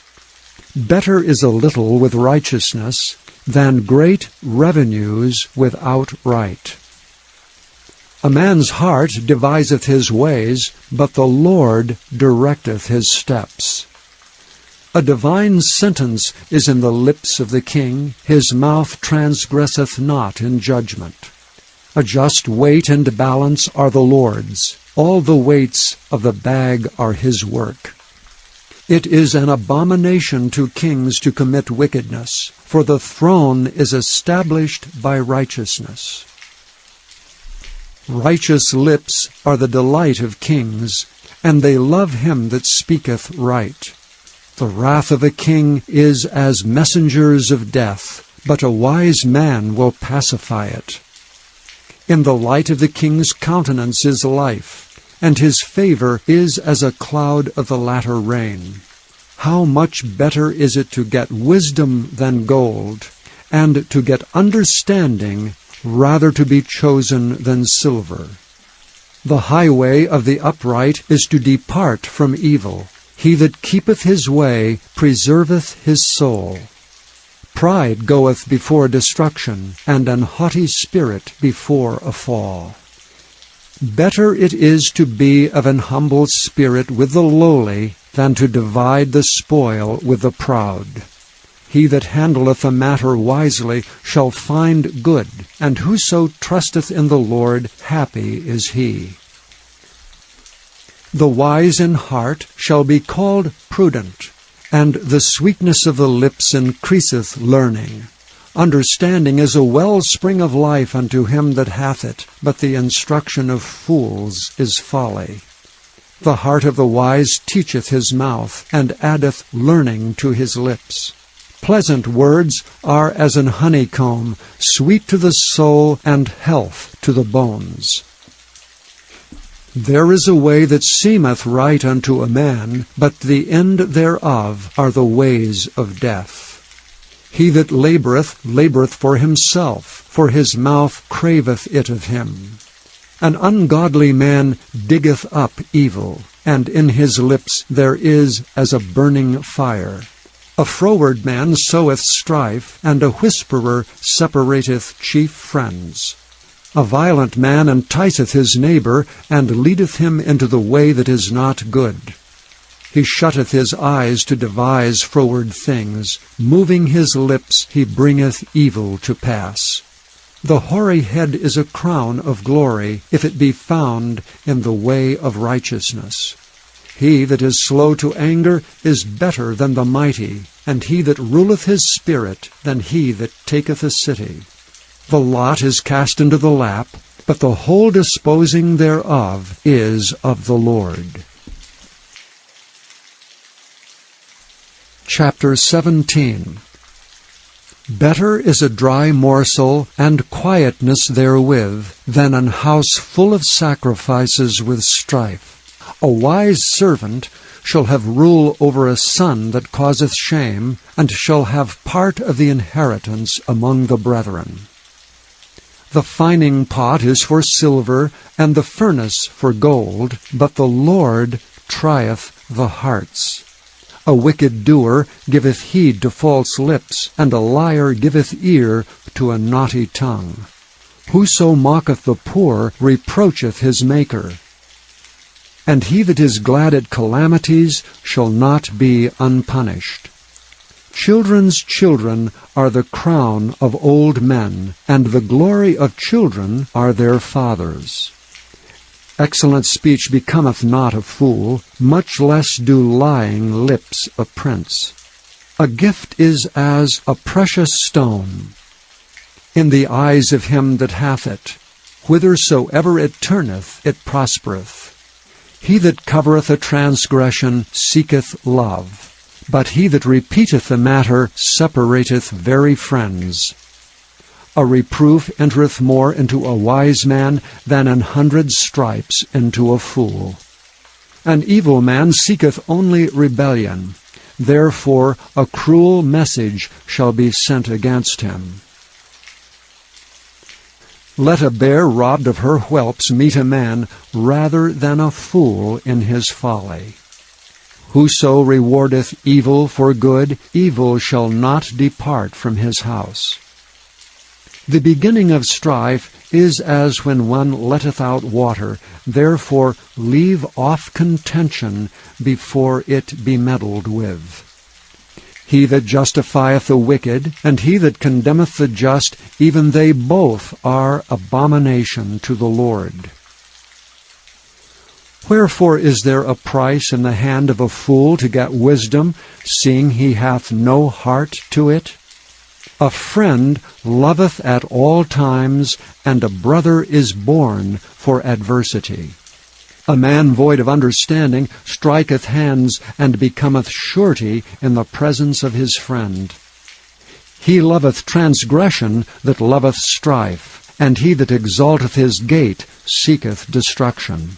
Better is a little with righteousness than great revenues without right. A man's heart deviseth his ways, but the Lord directeth his steps. A divine sentence is in the lips of the king, his mouth transgresseth not in judgment. A just weight and balance are the Lord's, all the weights of the bag are his work. It is an abomination to kings to commit wickedness, for the throne is established by righteousness. Righteous lips are the delight of kings, and they love him that speaketh right. The wrath of a king is as messengers of death, but a wise man will pacify it. In the light of the king's countenance is life, and his favor is as a cloud of the latter rain. How much better is it to get wisdom than gold, and to get understanding rather to be chosen than silver. The highway of the upright is to depart from evil. He that keepeth his way preserveth his soul. Pride goeth before destruction, and an haughty spirit before a fall. Better it is to be of an humble spirit with the lowly than to divide the spoil with the proud. He that handleth a matter wisely shall find good, and whoso trusteth in the Lord, happy is he. The wise in heart shall be called prudent, and the sweetness of the lips increaseth learning. Understanding is a wellspring of life unto him that hath it, but the instruction of fools is folly. The heart of the wise teacheth his mouth, and addeth learning to his lips. Pleasant words are as an honeycomb, sweet to the soul, and health to the bones. There is a way that seemeth right unto a man, but the end thereof are the ways of death. He that laboureth for himself, for his mouth craveth it of him. An ungodly man diggeth up evil, and in his lips there is as a burning fire. A froward man soweth strife, and a whisperer separateth chief friends. A violent man enticeth his neighbor, and leadeth him into the way that is not good. He shutteth his eyes to devise froward things. Moving his lips he bringeth evil to pass. The hoary head is a crown of glory, if it be found in the way of righteousness. He that is slow to anger is better than the mighty, and he that ruleth his spirit than he that taketh a city. The lot is cast into the lap, but the whole disposing thereof is of the Lord. Chapter 17. Better is a dry morsel and quietness therewith than an house full of sacrifices with strife. A wise servant shall have rule over a son that causeth shame, and shall have part of the inheritance among the brethren. The fining pot is for silver, and the furnace for gold, but the Lord trieth the hearts. A wicked doer giveth heed to false lips, and a liar giveth ear to a naughty tongue. Whoso mocketh the poor reproacheth his Maker. And he that is glad at calamities shall not be unpunished. Children's children are the crown of old men, and the glory of children are their fathers. Excellent speech becometh not a fool, much less do lying lips a prince. A gift is as a precious stone in the eyes of him that hath it. Whithersoever it turneth, it prospereth. He that covereth a transgression seeketh love, but he that repeateth a matter separateth very friends. A reproof entereth more into a wise man than 100 stripes into a fool. An evil man seeketh only rebellion. Therefore a cruel message shall be sent against him. Let a bear robbed of her whelps meet a man rather than a fool in his folly. Whoso rewardeth evil for good, evil shall not depart from his house. The beginning of strife is as when one letteth out water. Therefore leave off contention before it be meddled with. He that justifieth the wicked, and he that condemneth the just, even they both are abomination to the Lord. Wherefore is there a price in the hand of a fool to get wisdom, seeing he hath no heart to it? A friend loveth at all times, and a brother is born for adversity. A man void of understanding striketh hands, and becometh surety in the presence of his friend. He loveth transgression that loveth strife, and he that exalteth his gate seeketh destruction.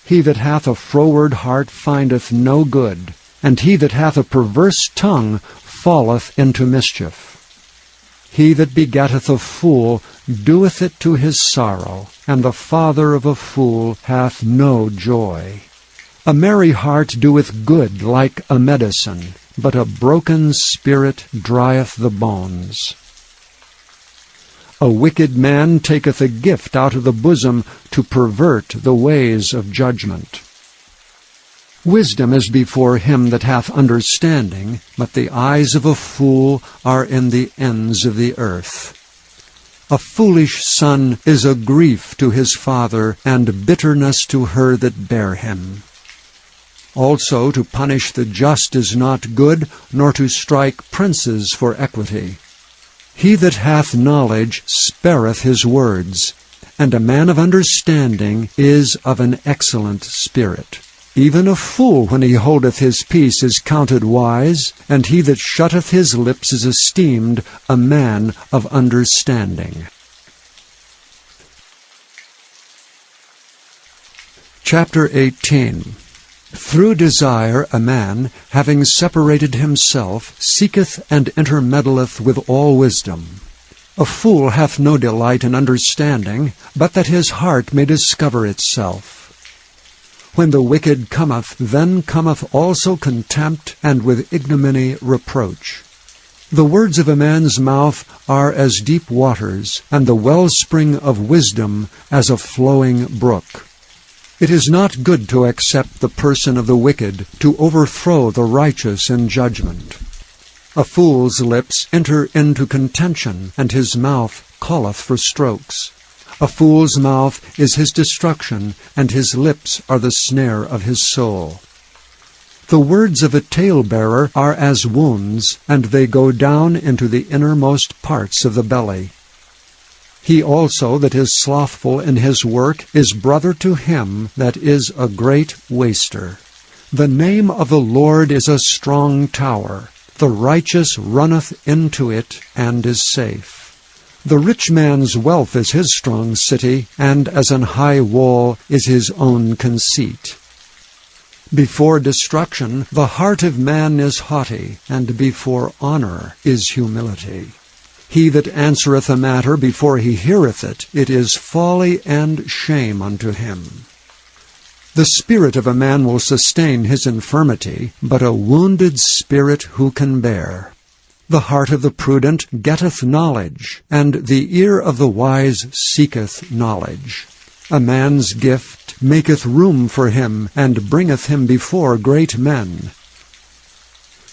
He that hath a froward heart findeth no good, and he that hath a perverse tongue falleth into mischief. He that begetteth a fool doeth it to his sorrow, and the father of a fool hath no joy. A merry heart doeth good like a medicine, but a broken spirit drieth the bones. A wicked man taketh a gift out of the bosom to pervert the ways of judgment. Wisdom is before him that hath understanding, but the eyes of a fool are in the ends of the earth. A foolish son is a grief to his father, and bitterness to her that bare him. Also to punish the just is not good, nor to strike princes for equity. He that hath knowledge spareth his words, and a man of understanding is of an excellent spirit. Even a fool, when he holdeth his peace, is counted wise, and he that shutteth his lips is esteemed a man of understanding. Chapter 18. Through desire a man, having separated himself, seeketh and intermeddleth with all wisdom. A fool hath no delight in understanding, but that his heart may discover itself. When the wicked cometh, then cometh also contempt, and with ignominy reproach. The words of a man's mouth are as deep waters, and the wellspring of wisdom as a flowing brook. It is not good to accept the person of the wicked, to overthrow the righteous in judgment. A fool's lips enter into contention, and his mouth calleth for strokes. A fool's mouth is his destruction, and his lips are the snare of his soul. The words of a talebearer are as wounds, and they go down into the innermost parts of the belly. He also that is slothful in his work is brother to him that is a great waster. The name of the Lord is a strong tower. The righteous runneth into it and is safe. The rich man's wealth is his strong city, and as an high wall is his own conceit. Before destruction the heart of man is haughty, and before honor is humility. He that answereth a matter before he heareth it, it is folly and shame unto him. The spirit of a man will sustain his infirmity, but a wounded spirit who can bear? The heart of the prudent getteth knowledge, and the ear of the wise seeketh knowledge. A man's gift maketh room for him, and bringeth him before great men.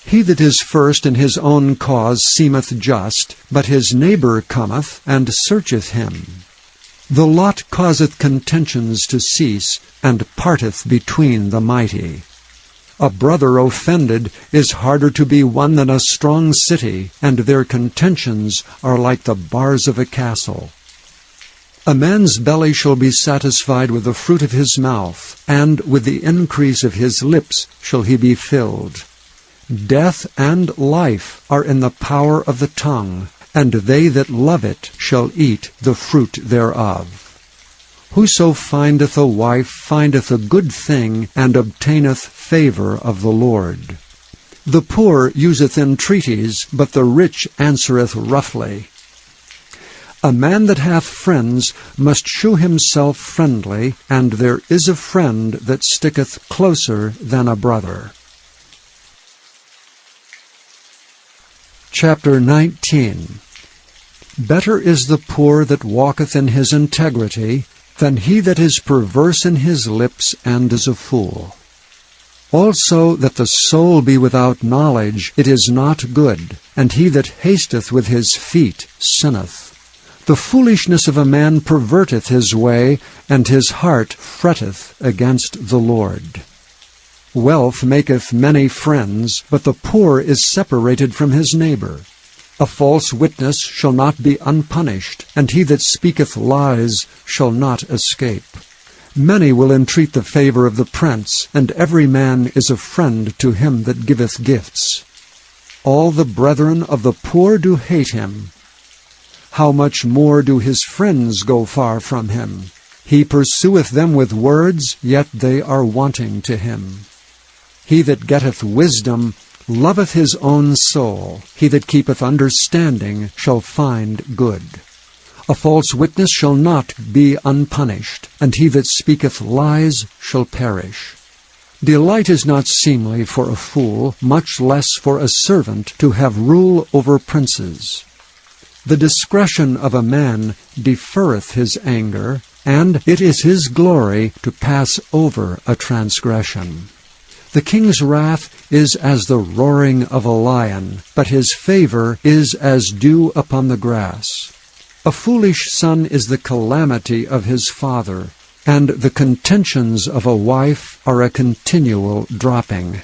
He that is first in his own cause seemeth just, but his neighbor cometh and searcheth him. The lot causeth contentions to cease, and parteth between the mighty. A brother offended is harder to be won than a strong city, and their contentions are like the bars of a castle. A man's belly shall be satisfied with the fruit of his mouth, and with the increase of his lips shall he be filled. Death and life are in the power of the tongue, and they that love it shall eat the fruit thereof. Whoso findeth a wife findeth a good thing, and obtaineth favor of the Lord. The poor useth entreaties, but the rich answereth roughly. A man that hath friends must shew himself friendly, and there is a friend that sticketh closer than a brother. Chapter 19. Better is the poor that walketh in his integrity, than he that is perverse in his lips and is a fool. Also that the soul be without knowledge, it is not good, and he that hasteth with his feet sinneth. The foolishness of a man perverteth his way, and his heart fretteth against the Lord. Wealth maketh many friends, but the poor is separated from his neighbor. A false witness shall not be unpunished, and he that speaketh lies shall not escape. Many will entreat the favor of the prince, and every man is a friend to him that giveth gifts. All the brethren of the poor do hate him. How much more do his friends go far from him? He pursueth them with words, yet they are wanting to him. He that getteth wisdom loveth his own soul. He that keepeth understanding shall find good. A false witness shall not be unpunished, and he that speaketh lies shall perish. Delight is not seemly for a fool, much less for a servant to have rule over princes. The discretion of a man deferreth his anger, and it is his glory to pass over a transgression. The king's wrath is as the roaring of a lion, but his favor is as dew upon the grass. A foolish son is the calamity of his father, and the contentions of a wife are a continual dropping.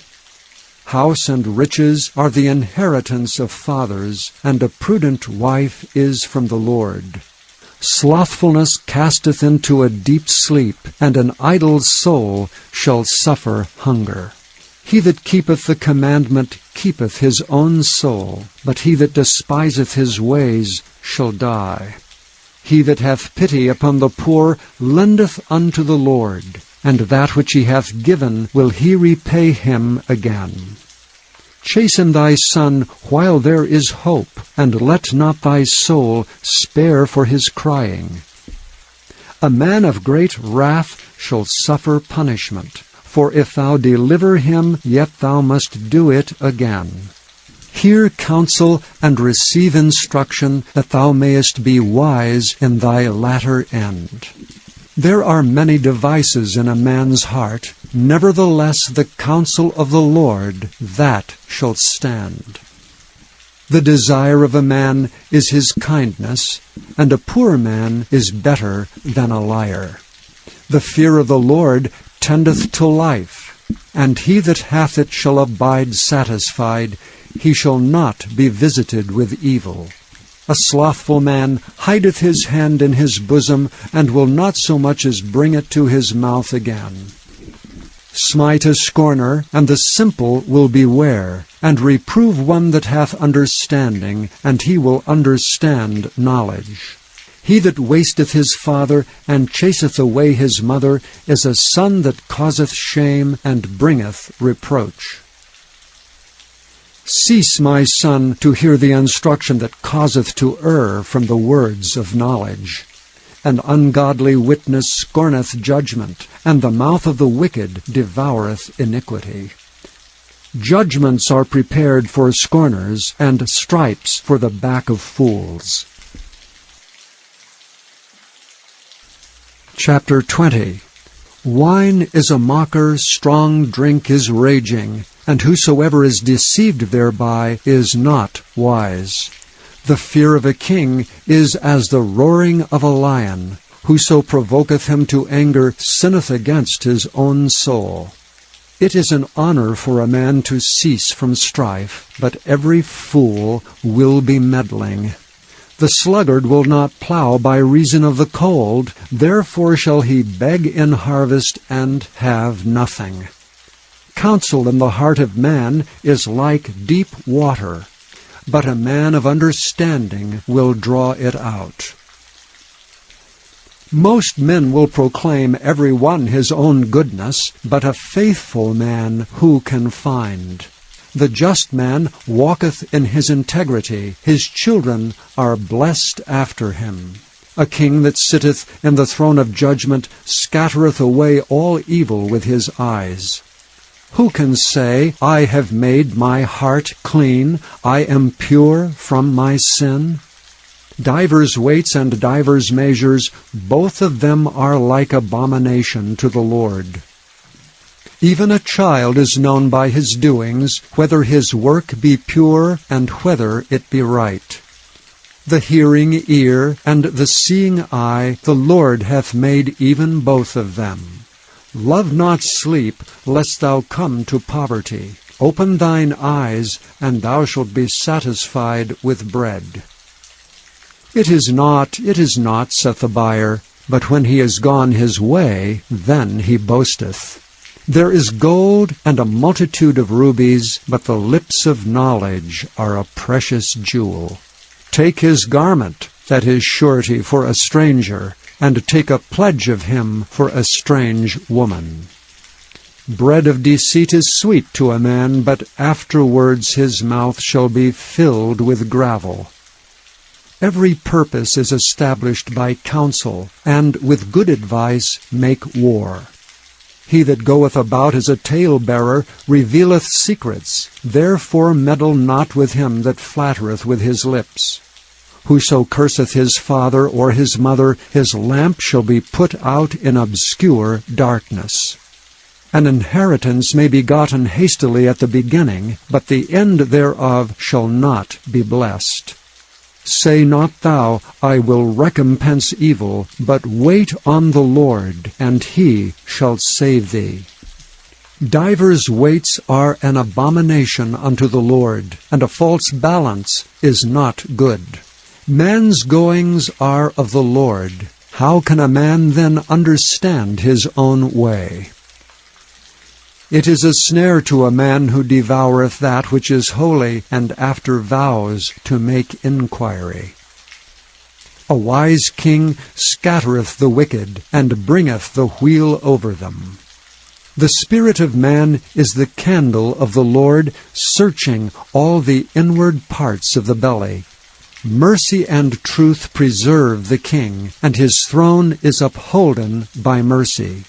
House and riches are the inheritance of fathers, and a prudent wife is from the Lord. Slothfulness casteth into a deep sleep, and an idle soul shall suffer hunger. He that keepeth the commandment keepeth his own soul, but he that despiseth his ways shall die. He that hath pity upon the poor lendeth unto the Lord, and that which he hath given will he repay him again. Chasten thy son while there is hope, and let not thy soul spare for his crying. A man of great wrath shall suffer punishment, for if thou deliver him, yet thou must do it again. Hear counsel and receive instruction, that thou mayest be wise in thy latter end. There are many devices in a man's heart, nevertheless the counsel of the Lord, that shall stand. The desire of a man is his kindness, and a poor man is better than a liar. The fear of the Lord tendeth to life, and he that hath it shall abide satisfied. He shall not be visited with evil. A slothful man hideth his hand in his bosom, and will not so much as bring it to his mouth again. Smite a scorner, and the simple will beware, and reprove one that hath understanding, and he will understand knowledge. He that wasteth his father, and chaseth away his mother, is a son that causeth shame, and bringeth reproach. Cease, my son, to hear the instruction that causeth to err from the words of knowledge. An ungodly witness scorneth judgment, and the mouth of the wicked devoureth iniquity. Judgments are prepared for scorners, and stripes for the back of fools. Chapter 20. Wine is a mocker, strong drink is raging, and whosoever is deceived thereby is not wise. The fear of a king is as the roaring of a lion. Whoso provoketh him to anger sinneth against his own soul. It is an honor for a man to cease from strife, but every fool will be meddling. The sluggard will not plow by reason of the cold, therefore shall he beg in harvest and have nothing. Counsel in the heart of man is like deep water, but a man of understanding will draw it out. Most men will proclaim every one his own goodness, but a faithful man who can find? The just man walketh in his integrity, his children are blessed after him. A king that sitteth in the throne of judgment scattereth away all evil with his eyes. Who can say, I have made my heart clean, I am pure from my sin? Divers weights and divers measures, both of them are like abomination to the Lord. Even a child is known by his doings, whether his work be pure and whether it be right. The hearing ear and the seeing eye the Lord hath made even both of them. Love not sleep, lest thou come to poverty. Open thine eyes, and thou shalt be satisfied with bread. It is not, saith the buyer, but when he is gone his way, then he boasteth. There is gold and a multitude of rubies, but the lips of knowledge are a precious jewel. Take his garment, that is surety for a stranger, and take a pledge of him for a strange woman. Bread of deceit is sweet to a man, but afterwards his mouth shall be filled with gravel. Every purpose is established by counsel, and with good advice make war. He that goeth about as a talebearer revealeth secrets, therefore meddle not with him that flattereth with his lips. Whoso curseth his father or his mother, his lamp shall be put out in obscure darkness. An inheritance may be gotten hastily at the beginning, but the end thereof shall not be blessed. Say not thou, I will recompense evil, but wait on the Lord, and he shall save thee. Divers weights are an abomination unto the Lord, and a false balance is not good. Man's goings are of the Lord. How can a man then understand his own way? It is a snare to a man who devoureth that which is holy, and after vows to make inquiry. A wise king scattereth the wicked, and bringeth the wheel over them. The spirit of man is the candle of the Lord, searching all the inward parts of the belly. Mercy and truth preserve the king, and his throne is upholden by mercy.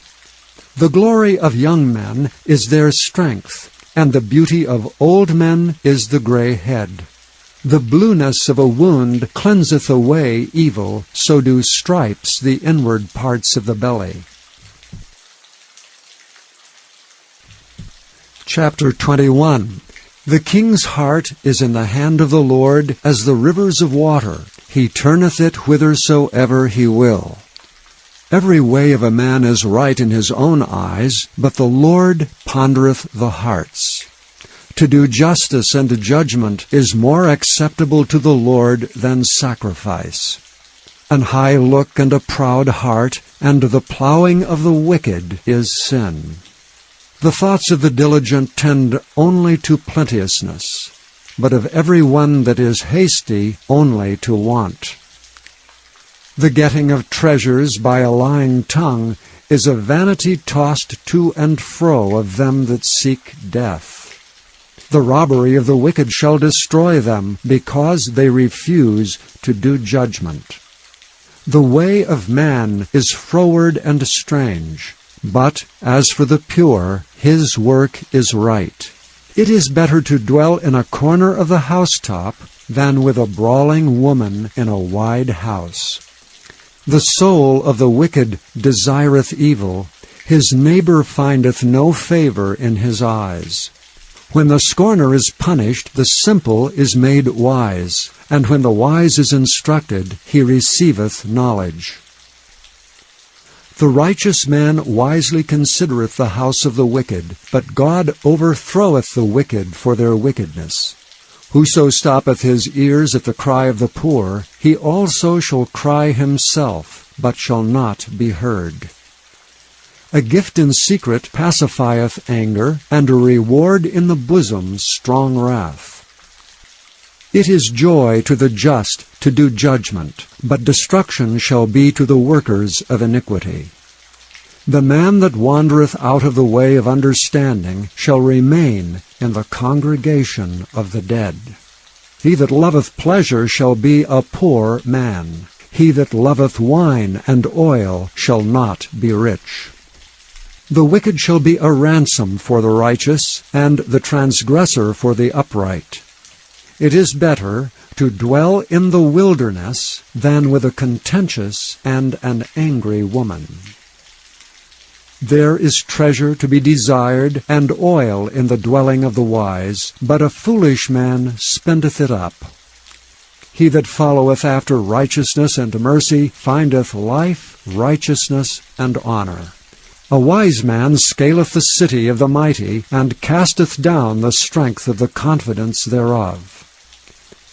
The glory of young men is their strength, and the beauty of old men is the gray head. The blueness of a wound cleanseth away evil, so do stripes the inward parts of the belly. Chapter 21. The king's heart is in the hand of the Lord as the rivers of water. He turneth it whithersoever he will. Every way of a man is right in his own eyes, but the Lord pondereth the hearts. To do justice and judgment is more acceptable to the Lord than sacrifice. An high look and a proud heart, and the plowing of the wicked is sin. The thoughts of the diligent tend only to plenteousness, but of every one that is hasty only to want. The getting of treasures by a lying tongue is a vanity tossed to and fro of them that seek death. The robbery of the wicked shall destroy them, because they refuse to do judgment. The way of man is froward and strange, but as for the pure, his work is right. It is better to dwell in a corner of the housetop than with a brawling woman in a wide house. The soul of the wicked desireth evil, his neighbor findeth no favor in his eyes. When the scorner is punished, the simple is made wise, and when the wise is instructed, he receiveth knowledge. The righteous man wisely considereth the house of the wicked, but God overthroweth the wicked for their wickedness. Whoso stoppeth his ears at the cry of the poor, he also shall cry himself, but shall not be heard. A gift in secret pacifieth anger, and a reward in the bosom strong wrath. It is joy to the just to do judgment, but destruction shall be to the workers of iniquity. The man that wandereth out of the way of understanding shall remain in the congregation of the dead. He that loveth pleasure shall be a poor man. He that loveth wine and oil shall not be rich. The wicked shall be a ransom for the righteous, and the transgressor for the upright. It is better to dwell in the wilderness than with a contentious and an angry woman. There is treasure to be desired, and oil in the dwelling of the wise, but a foolish man spendeth it up. He that followeth after righteousness and mercy findeth life, righteousness, and honor. A wise man scaleth the city of the mighty, and casteth down the strength of the confidence thereof.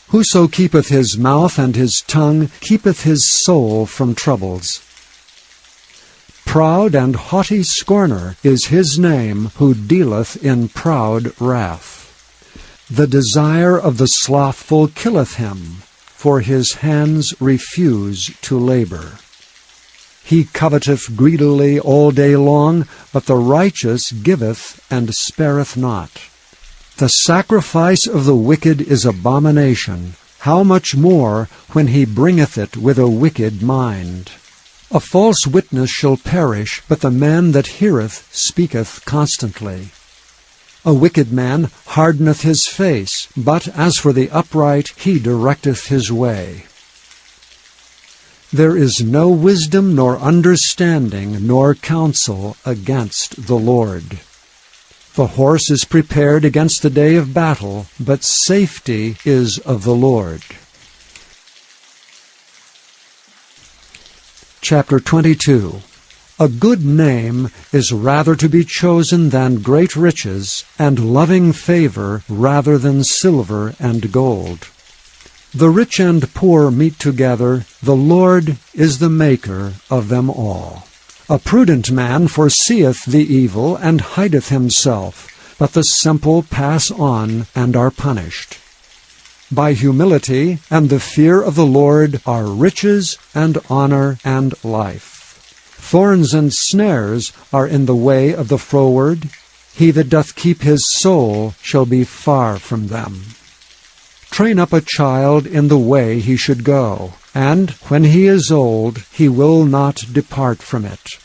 Whoso keepeth his mouth and his tongue keepeth his soul from troubles. Proud and haughty scorner is his name who dealeth in proud wrath. The desire of the slothful killeth him, for his hands refuse to labor. He coveteth greedily all day long, but the righteous giveth and spareth not. The sacrifice of the wicked is abomination, how much more when he bringeth it with a wicked mind. A false witness shall perish, but the man that heareth speaketh constantly. A wicked man hardeneth his face, but as for the upright, he directeth his way. There is no wisdom nor understanding nor counsel against the Lord. The horse is prepared against the day of battle, but safety is of the Lord. Chapter 22. A good name is rather to be chosen than great riches, and loving favor rather than silver and gold. The rich and poor meet together, the Lord is the maker of them all. A prudent man foreseeth the evil, and hideth himself, but the simple pass on and are punished. By humility and the fear of the Lord are riches and honor and life. Thorns and snares are in the way of the froward. He that doth keep his soul shall be far from them. Train up a child in the way he should go, and when he is old, he will not depart from it.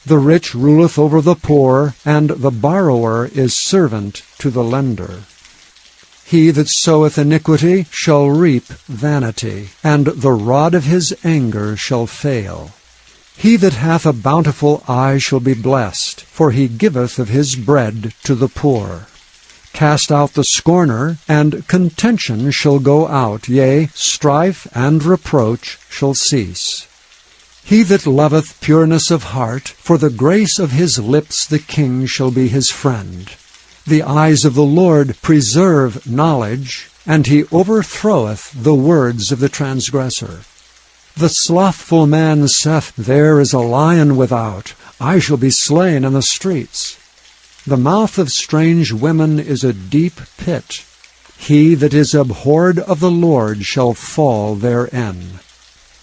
The rich ruleth over the poor, and the borrower is servant to the lender. He that soweth iniquity shall reap vanity, and the rod of his anger shall fail. He that hath a bountiful eye shall be blessed, for he giveth of his bread to the poor. Cast out the scorner, and contention shall go out, yea, strife and reproach shall cease. He that loveth pureness of heart, for the grace of his lips the king shall be his friend. The eyes of the Lord preserve knowledge, and he overthroweth the words of the transgressor. The slothful man saith, There is a lion without, I shall be slain in the streets. The mouth of strange women is a deep pit. He that is abhorred of the Lord shall fall therein.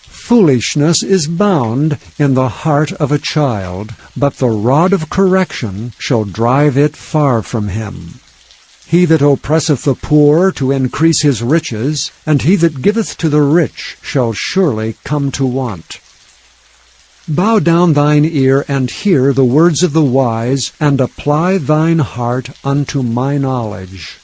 Foolishness is bound in the heart of a child, but the rod of correction shall drive it far from him. He that oppresseth the poor to increase his riches, and he that giveth to the rich shall surely come to want. Bow down thine ear, and hear the words of the wise, and apply thine heart unto my knowledge.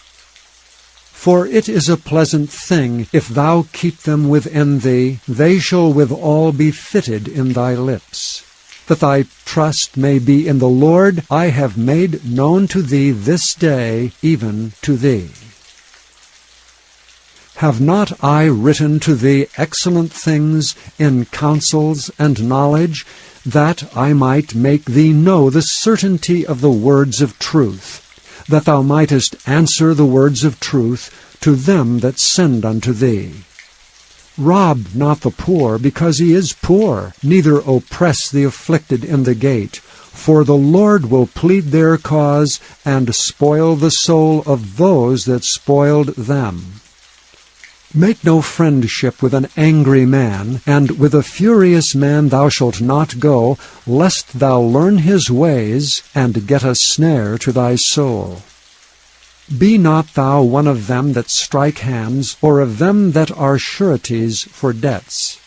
For it is a pleasant thing, if thou keep them within thee, they shall withal be fitted in thy lips. That thy trust may be in the Lord, I have made known to thee this day, even to thee. Have not I written to thee excellent things in counsels and knowledge, that I might make thee know the certainty of the words of truth, that thou mightest answer the words of truth to them that send unto thee? Rob not the poor, because he is poor, neither oppress the afflicted in the gate. For the Lord will plead their cause, and spoil the soul of those that spoiled them. Make no friendship with an angry man, and with a furious man thou shalt not go, lest thou learn his ways, and get a snare to thy soul. Be not thou one of them that strike hands, or of them that are sureties for debts.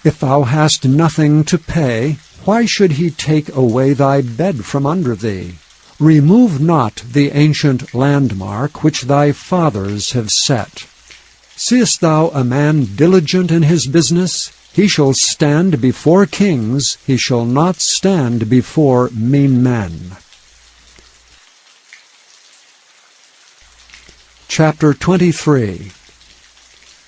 If thou hast nothing to pay, why should he take away thy bed from under thee? Remove not the ancient landmark which thy fathers have set. Seest thou a man diligent in his business? He shall stand before kings, he shall not stand before mean men. Chapter 23.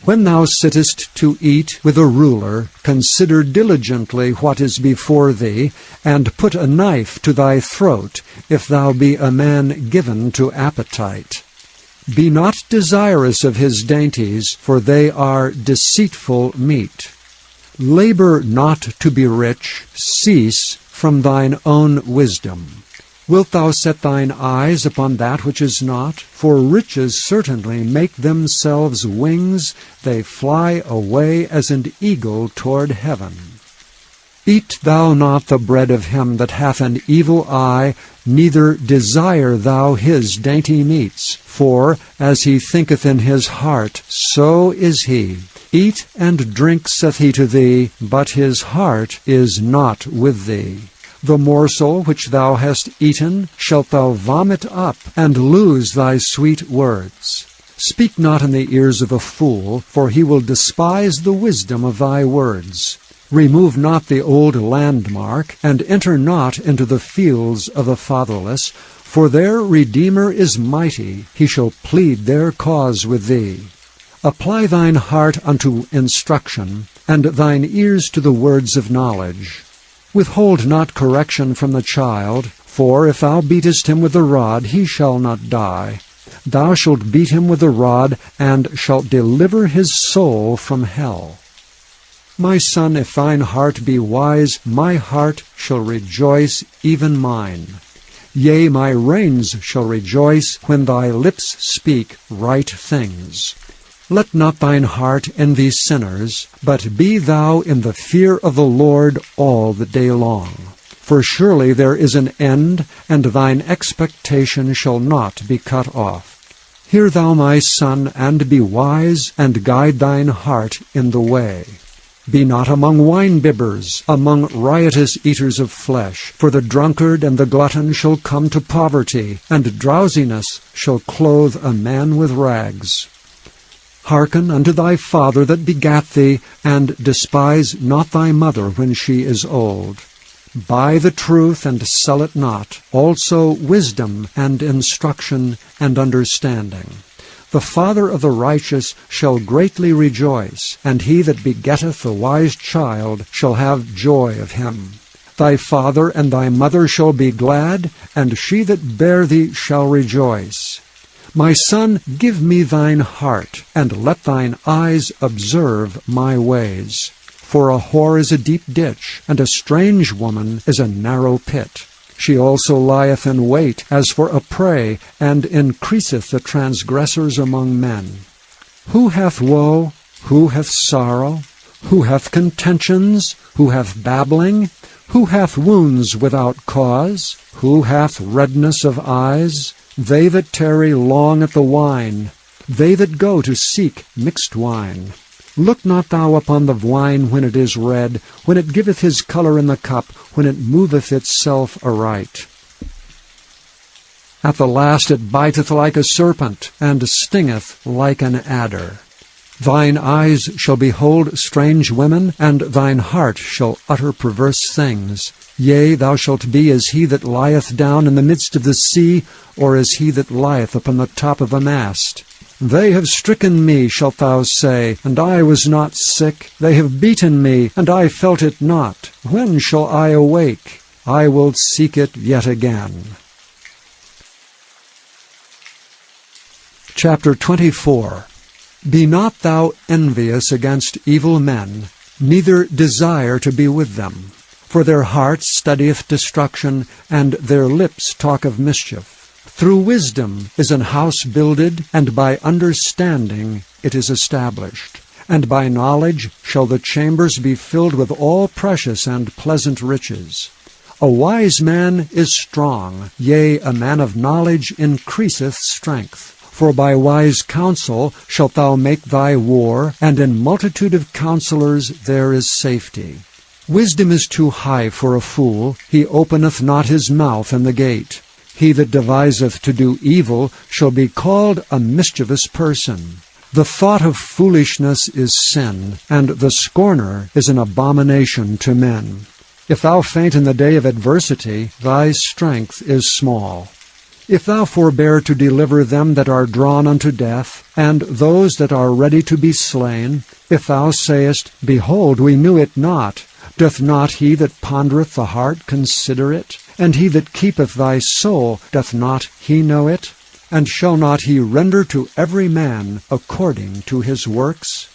When thou sittest to eat with a ruler, consider diligently what is before thee, and put a knife to thy throat, if thou be a man given to appetite. Be not desirous of his dainties, for they are deceitful meat. Labor not to be rich, cease from thine own wisdom. Wilt thou set thine eyes upon that which is not? For riches certainly make themselves wings, they fly away as an eagle toward heaven. Eat thou not the bread of him that hath an evil eye, neither desire thou his dainty meats. For as he thinketh in his heart, so is he. Eat and drink, saith he to thee, but his heart is not with thee. The morsel which thou hast eaten shalt thou vomit up, and lose thy sweet words. Speak not in the ears of a fool, for he will despise the wisdom of thy words. Remove not the old landmark, and enter not into the fields of the fatherless, for their Redeemer is mighty, he shall plead their cause with thee. Apply thine heart unto instruction, and thine ears to the words of knowledge. Withhold not correction from the child, for if thou beatest him with the rod, he shall not die. Thou shalt beat him with the rod, and shalt deliver his soul from hell. My son, if thine heart be wise, my heart shall rejoice, even mine. Yea, my reins shall rejoice when thy lips speak right things. Let not thine heart envy sinners, but be thou in the fear of the Lord all the day long. For surely there is an end, and thine expectation shall not be cut off. Hear thou, my son, and be wise, and guide thine heart in the way. Be not among wine-bibbers, among riotous eaters of flesh, for the drunkard and the glutton shall come to poverty, and drowsiness shall clothe a man with rags. Hearken unto thy father that begat thee, and despise not thy mother when she is old. Buy the truth, and sell it not, also wisdom, and instruction, and understanding. The father of the righteous shall greatly rejoice, and he that begetteth the wise child shall have joy of him. Thy father and thy mother shall be glad, and she that bare thee shall rejoice. My son, give me thine heart, and let thine eyes observe my ways. For a whore is a deep ditch, and a strange woman is a narrow pit. She also lieth in wait as for a prey, and increaseth the transgressors among men. Who hath woe? Who hath sorrow? Who hath contentions? Who hath babbling? Who hath wounds without cause? Who hath redness of eyes? They that tarry long at the wine, they that go to seek mixed wine. Look not thou upon the wine when it is red, when it giveth his colour in the cup, when it moveth itself aright. At the last it biteth like a serpent, and stingeth like an adder. Thine eyes shall behold strange women, and thine heart shall utter perverse things. Yea, thou shalt be as he that lieth down in the midst of the sea, or as he that lieth upon the top of a mast. They have stricken me, shalt thou say, and I was not sick. They have beaten me, and I felt it not. When shall I awake? I will seek it yet again. Chapter 24. Be not thou envious against evil men, neither desire to be with them. For their heart studieth destruction, and their lips talk of mischief. Through wisdom is an house builded, and by understanding it is established. And by knowledge shall the chambers be filled with all precious and pleasant riches. A wise man is strong, yea, a man of knowledge increaseth strength. For by wise counsel shalt thou make thy war, and in multitude of counselors there is safety. Wisdom is too high for a fool, he openeth not his mouth in the gate. He that deviseth to do evil shall be called a mischievous person. The thought of foolishness is sin, and the scorner is an abomination to men. If thou faint in the day of adversity, thy strength is small. If thou forbear to deliver them that are drawn unto death, and those that are ready to be slain, if thou sayest, Behold, we knew it not, doth not he that pondereth the heart consider it? And he that keepeth thy soul, doth not he know it? And shall not he render to every man according to his works?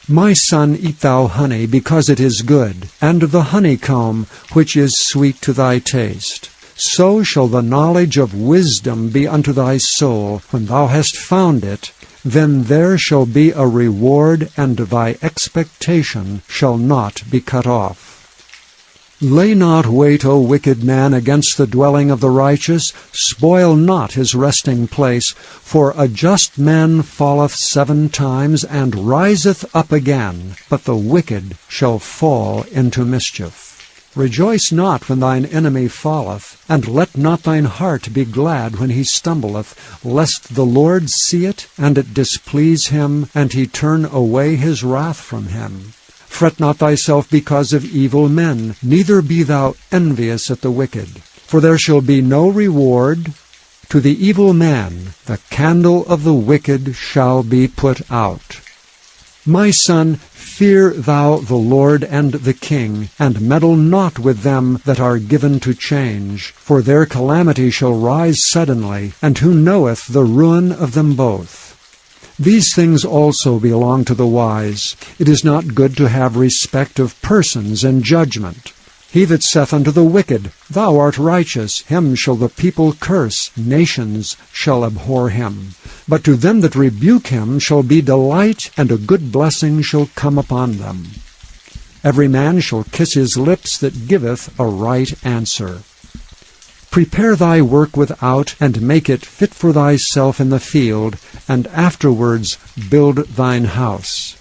My son, eat thou honey, because it is good, and the honeycomb, which is sweet to thy taste. So shall the knowledge of wisdom be unto thy soul. When thou hast found it, then there shall be a reward, and thy expectation shall not be cut off. Lay not wait, O wicked man, against the dwelling of the righteous. Spoil not his resting place. For a just man falleth 7 times, and riseth up again, but the wicked shall fall into mischief. Rejoice not when thine enemy falleth, and let not thine heart be glad when he stumbleth, lest the Lord see it, and it displease him, and he turn away his wrath from him. Fret not thyself because of evil men, neither be thou envious at the wicked. For there shall be no reward to the evil man. The candle of the wicked shall be put out. My son, fear thou the Lord and the king, and meddle not with them that are given to change. For their calamity shall rise suddenly, and who knoweth the ruin of them both? These things also belong to the wise. It is not good to have respect of persons and judgment. He that saith unto the wicked, Thou art righteous, him shall the people curse, nations shall abhor him. But to them that rebuke him shall be delight, and a good blessing shall come upon them. Every man shall kiss his lips that giveth a right answer. Prepare thy work without, and make it fit for thyself in the field, and afterwards build thine house.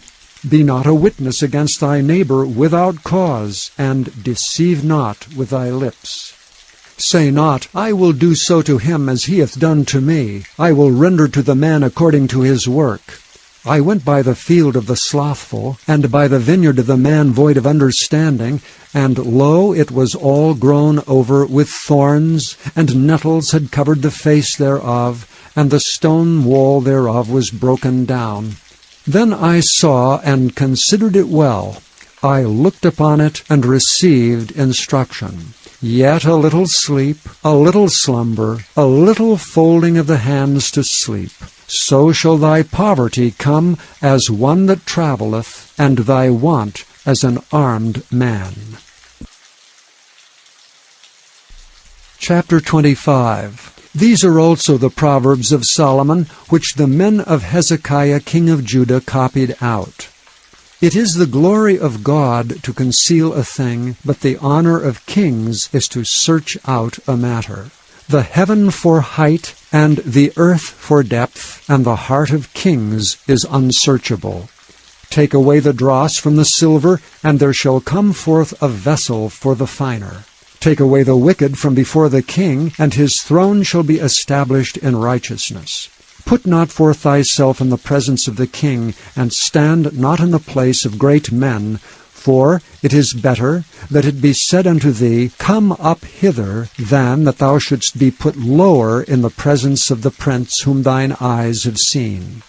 Be not a witness against thy neighbor without cause, and deceive not with thy lips. Say not, I will do so to him as he hath done to me. I will render to the man according to his work. I went by the field of the slothful, and by the vineyard of the man void of understanding, and lo, it was all grown over with thorns, and nettles had covered the face thereof, and the stone wall thereof was broken down. Then I saw and considered it well. I looked upon it and received instruction. Yet a little sleep, a little slumber, a little folding of the hands to sleep. So shall thy poverty come as one that travelleth, and thy want as an armed man. Chapter 25. These are also the Proverbs of Solomon, which the men of Hezekiah king of Judah copied out. It is the glory of God to conceal a thing, but the honor of kings is to search out a matter. The heaven for height, and the earth for depth, and the heart of kings is unsearchable. Take away the dross from the silver, and there shall come forth a vessel for the finer. Take away the wicked from before the king, and his throne shall be established in righteousness. Put not forth thyself in the presence of the king, and stand not in the place of great men, for it is better that it be said unto thee, Come up hither, than that thou shouldst be put lower in the presence of the prince whom thine eyes have seen.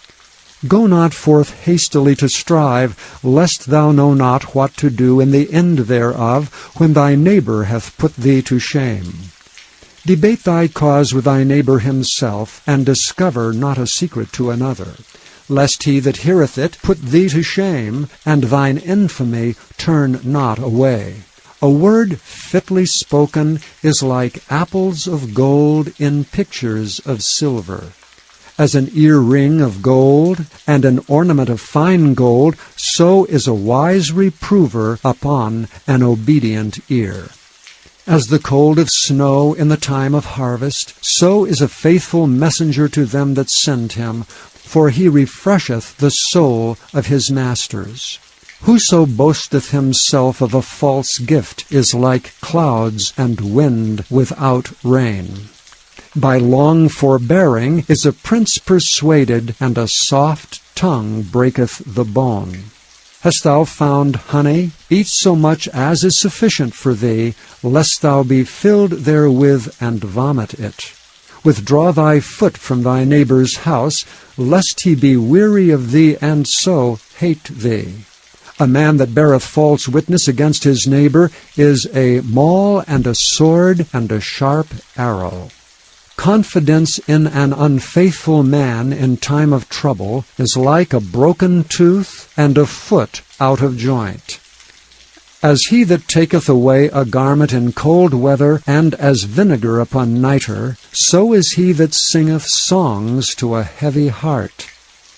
Go not forth hastily to strive, lest thou know not what to do in the end thereof, when thy neighbor hath put thee to shame. Debate thy cause with thy neighbor himself, and discover not a secret to another, lest he that heareth it put thee to shame, and thine infamy turn not away. A word fitly spoken is like apples of gold in pictures of silver. As an ear-ring of gold and an ornament of fine gold, so is a wise reprover upon an obedient ear. As the cold of snow in the time of harvest, so is a faithful messenger to them that send him, for he refresheth the soul of his masters. Whoso boasteth himself of a false gift is like clouds and wind without rain. By long forbearing is a prince persuaded, and a soft tongue breaketh the bone. Hast thou found honey? Eat so much as is sufficient for thee, lest thou be filled therewith and vomit it. Withdraw thy foot from thy neighbor's house, lest he be weary of thee, and so hate thee. A man that beareth false witness against his neighbor is a maul and a sword and a sharp arrow. Confidence in an unfaithful man in time of trouble is like a broken tooth and a foot out of joint. As he that taketh away a garment in cold weather, and as vinegar upon nitre, so is he that singeth songs to a heavy heart.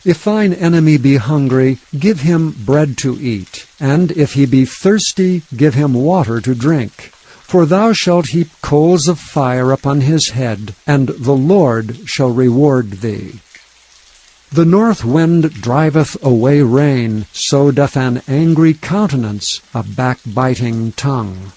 If thine enemy be hungry, give him bread to eat, and if he be thirsty, give him water to drink. For thou shalt heap coals of fire upon his head, and the Lord shall reward thee. The north wind driveth away rain, so doth an angry countenance a backbiting tongue.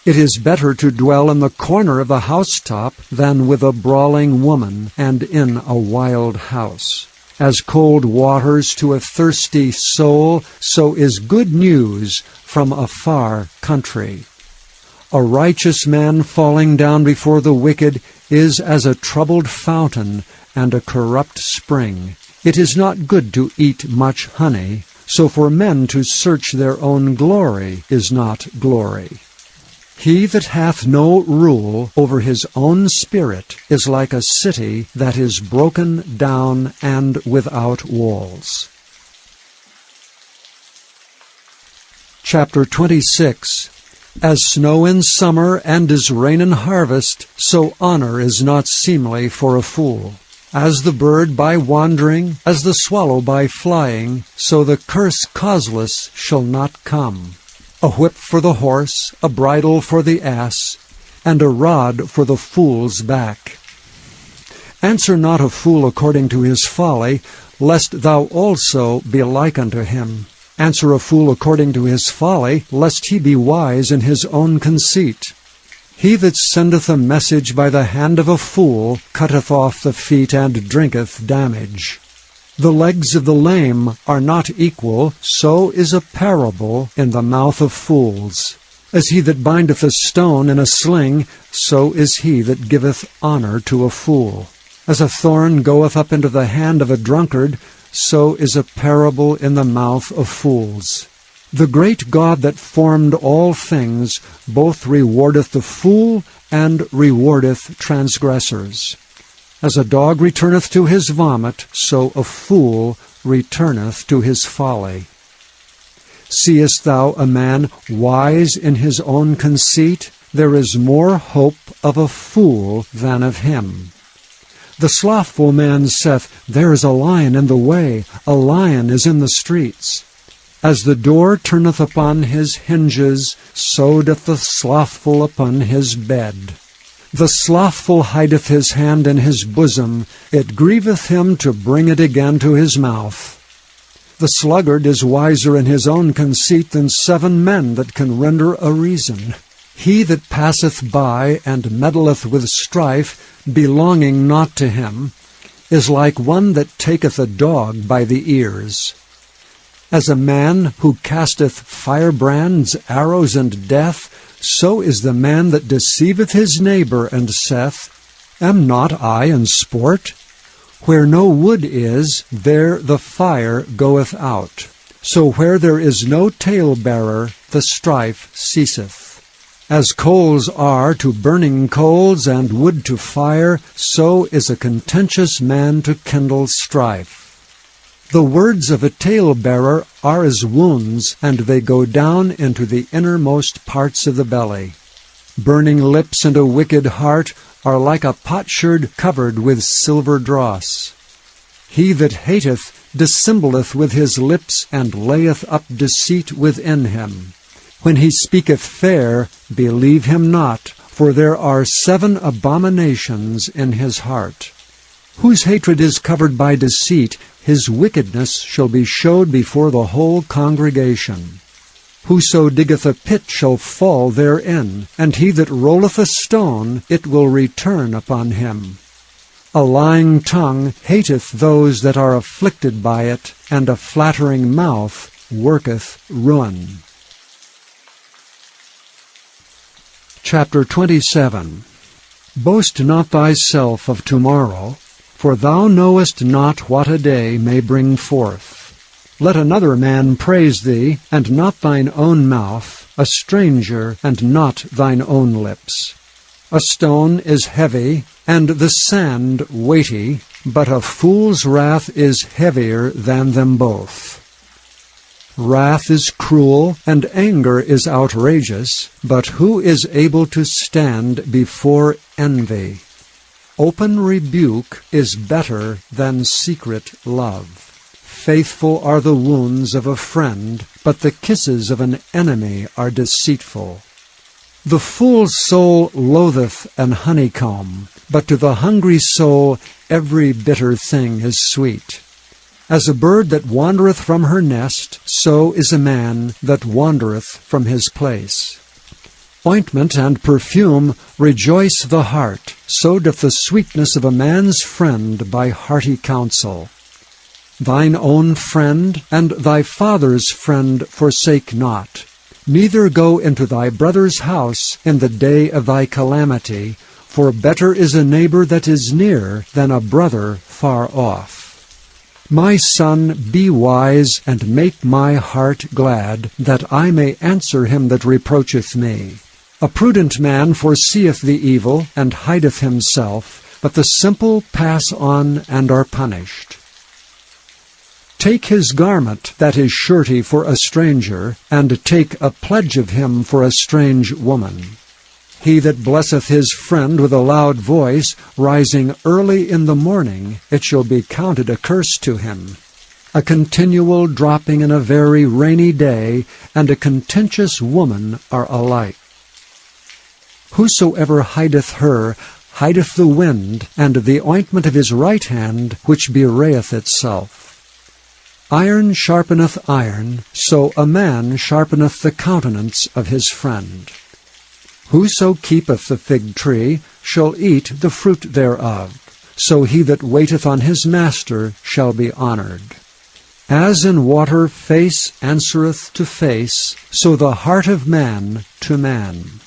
It is better to dwell in the corner of the housetop than with a brawling woman, and in a wild house. As cold waters to a thirsty soul, so is good news from a far country. A righteous man falling down before the wicked is as a troubled fountain and a corrupt spring. It is not good to eat much honey, so for men to search their own glory is not glory. He that hath no rule over his own spirit is like a city that is broken down and without walls. Chapter 26. As snow in summer and as rain in harvest, so honor is not seemly for a fool. As the bird by wandering, as the swallow by flying, so the curse causeless shall not come. A whip for the horse, a bridle for the ass, and a rod for the fool's back. Answer not a fool according to his folly, lest thou also be like unto him. Answer a fool according to his folly, lest he be wise in his own conceit. He that sendeth a message by the hand of a fool cutteth off the feet and drinketh damage. The legs of the lame are not equal, so is a parable in the mouth of fools. As he that bindeth a stone in a sling, so is he that giveth honor to a fool. As a thorn goeth up into the hand of a drunkard, so is a parable in the mouth of fools. The great God that formed all things both rewardeth the fool and rewardeth transgressors. As a dog returneth to his vomit, so a fool returneth to his folly. Seest thou a man wise in his own conceit? There is more hope of a fool than of him. The slothful man saith, There is a lion in the way, a lion is in the streets. As the door turneth upon his hinges, so doth the slothful upon his bed. The slothful hideth his hand in his bosom, it grieveth him to bring it again to his mouth. The sluggard is wiser in his own conceit than 7 men that can render a reason. He that passeth by and meddleth with strife, belonging not to him, is like one that taketh a dog by the ears. As a man who casteth firebrands, arrows, and death, so is the man that deceiveth his neighbor, and saith, Am not I in sport? Where no wood is, there the fire goeth out. So where there is no talebearer, the strife ceaseth. As coals are to burning coals, and wood to fire, so is a contentious man to kindle strife. The words of a talebearer are as wounds, and they go down into the innermost parts of the belly. Burning lips and a wicked heart are like a potsherd covered with silver dross. He that hateth dissembleth with his lips, and layeth up deceit within him. When he speaketh fair, believe him not, for there are 7 abominations in his heart. Whose hatred is covered by deceit, his wickedness shall be showed before the whole congregation. Whoso diggeth a pit shall fall therein, and he that rolleth a stone, it will return upon him. A lying tongue hateth those that are afflicted by it, and a flattering mouth worketh ruin. Chapter 27. Boast not thyself of tomorrow, for thou knowest not what a day may bring forth. Let another man praise thee, and not thine own mouth, a stranger, and not thine own lips. A stone is heavy, and the sand weighty, but a fool's wrath is heavier than them both. Wrath is cruel, and anger is outrageous, but who is able to stand before envy? Open rebuke is better than secret love. Faithful are the wounds of a friend, but the kisses of an enemy are deceitful. The fool's soul loatheth an honeycomb, but to the hungry soul every bitter thing is sweet. As a bird that wandereth from her nest, so is a man that wandereth from his place. Ointment and perfume rejoice the heart, so doth the sweetness of a man's friend by hearty counsel. Thine own friend and thy father's friend forsake not. Neither go into thy brother's house in the day of thy calamity, for better is a neighbor that is near than a brother far off. My son, be wise, and make my heart glad, that I may answer him that reproacheth me. A prudent man foreseeth the evil, and hideth himself, but the simple pass on and are punished. Take his garment that is surety for a stranger, and take a pledge of him for a strange woman. He that blesseth his friend with a loud voice, rising early in the morning, it shall be counted a curse to him. A continual dropping in a very rainy day, and a contentious woman are alike. Whosoever hideth her, hideth the wind, and the ointment of his right hand, which bewrayeth itself. Iron sharpeneth iron, so a man sharpeneth the countenance of his friend. Whoso keepeth the fig tree shall eat the fruit thereof, so he that waiteth on his master shall be honored. As in water face answereth to face, so the heart of man to man.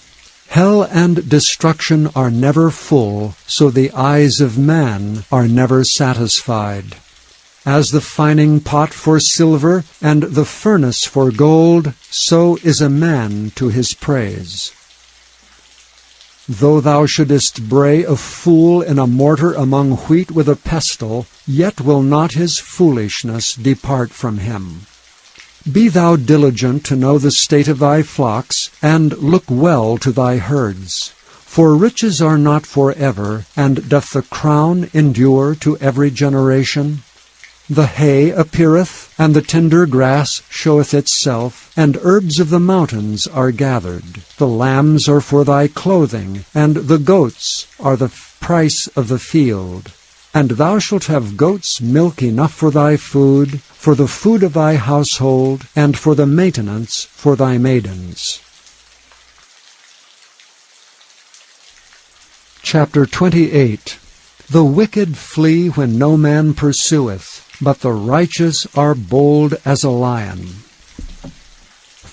Hell and destruction are never full, so the eyes of man are never satisfied. As the fining pot for silver, and the furnace for gold, so is a man to his praise. Though thou shouldest bray a fool in a mortar among wheat with a pestle, yet will not his foolishness depart from him. Be thou diligent to know the state of thy flocks, and look well to thy herds. For riches are not forever, and doth the crown endure to every generation? The hay appeareth, and the tender grass showeth itself, and herbs of the mountains are gathered. The lambs are for thy clothing, and the goats are the price of the field. And thou shalt have goats' milk enough for thy food, for the food of thy household, and for the maintenance for thy maidens. Chapter 28. The wicked flee when no man pursueth, but the righteous are bold as a lion.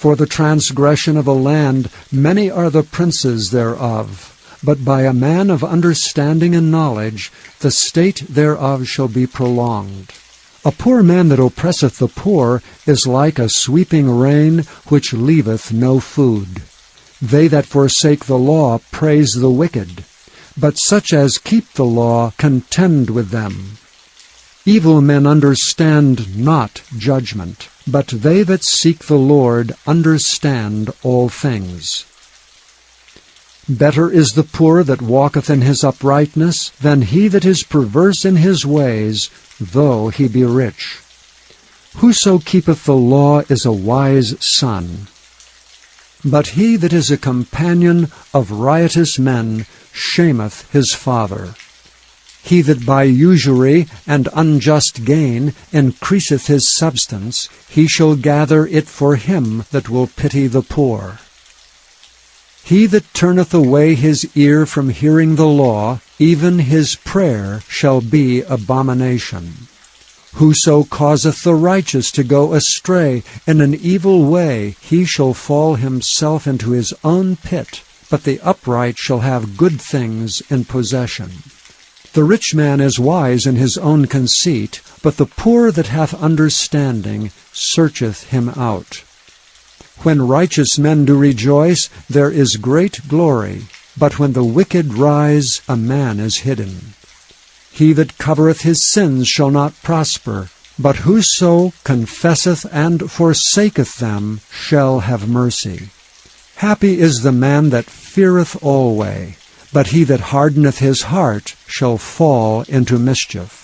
For the transgression of a land many are the princes thereof, but by a man of understanding and knowledge the state thereof shall be prolonged. A poor man that oppresseth the poor is like a sweeping rain which leaveth no food. They that forsake the law praise the wicked, but such as keep the law contend with them. Evil men understand not judgment, but they that seek the Lord understand all things. Better is the poor that walketh in his uprightness than he that is perverse in his ways, though he be rich. Whoso keepeth the law is a wise son. But he that is a companion of riotous men shameth his father. He that by usury and unjust gain increaseth his substance, he shall gather it for him that will pity the poor. He that turneth away his ear from hearing the law, even his prayer shall be abomination. Whoso causeth the righteous to go astray in an evil way, he shall fall himself into his own pit, but the upright shall have good things in possession. The rich man is wise in his own conceit, but the poor that hath understanding searcheth him out. When righteous men do rejoice, there is great glory, but when the wicked rise, a man is hidden. He that covereth his sins shall not prosper, but whoso confesseth and forsaketh them shall have mercy. Happy is the man that feareth alway, but he that hardeneth his heart shall fall into mischief.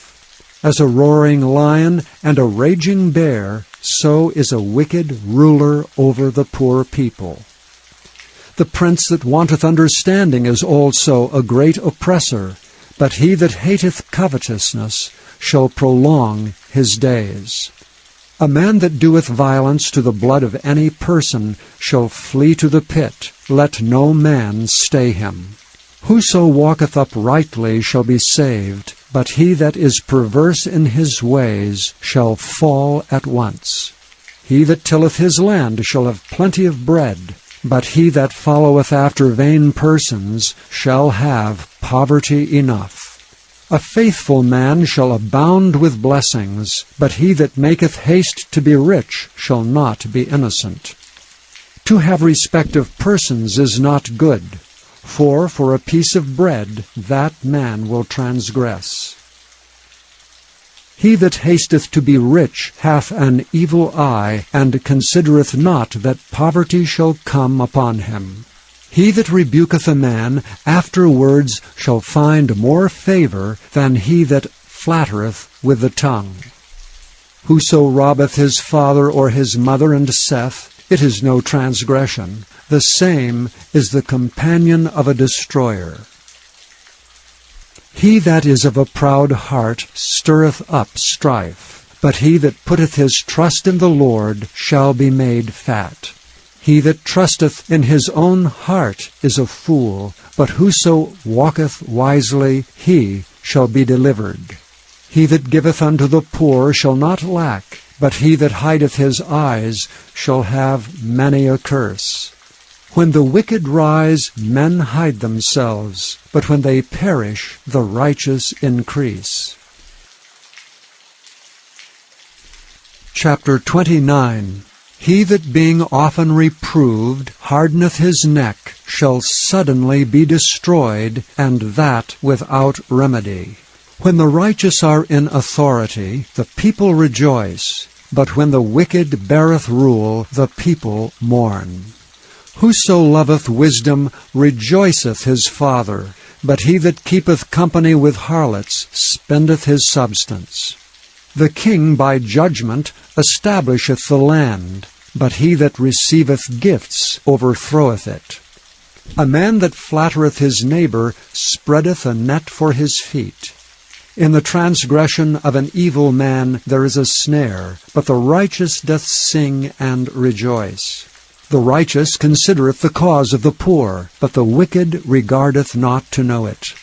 As a roaring lion and a raging bear, so is a wicked ruler over the poor people. The prince that wanteth understanding is also a great oppressor, but he that hateth covetousness shall prolong his days. A man that doeth violence to the blood of any person shall flee to the pit. Let no man stay him. Whoso walketh uprightly shall be saved, but he that is perverse in his ways shall fall at once. He that tilleth his land shall have plenty of bread, but he that followeth after vain persons shall have poverty enough. A faithful man shall abound with blessings, but he that maketh haste to be rich shall not be innocent. To have respect of persons is not good, for a piece of bread that man will transgress. He that hasteth to be rich hath an evil eye, and considereth not that poverty shall come upon him. He that rebuketh a man afterwards shall find more favor than he that flattereth with the tongue. Whoso robbeth his father or his mother and saith, It is no transgression, the same is the companion of a destroyer. He that is of a proud heart stirreth up strife, but he that putteth his trust in the Lord shall be made fat. He that trusteth in his own heart is a fool, but whoso walketh wisely, he shall be delivered. He that giveth unto the poor shall not lack, but he that hideth his eyes shall have many a curse. When the wicked rise, men hide themselves, but when they perish, the righteous increase. Chapter 29. He that being often reproved hardeneth his neck shall suddenly be destroyed, and that without remedy. When the righteous are in authority, the people rejoice, but when the wicked beareth rule, the people mourn. Whoso loveth wisdom rejoiceth his father, but he that keepeth company with harlots spendeth his substance. The king by judgment establisheth the land, but he that receiveth gifts overthroweth it. A man that flattereth his neighbor spreadeth a net for his feet. In the transgression of an evil man there is a snare, but the righteous doth sing and rejoice. The righteous considereth the cause of the poor, but the wicked regardeth not to know it.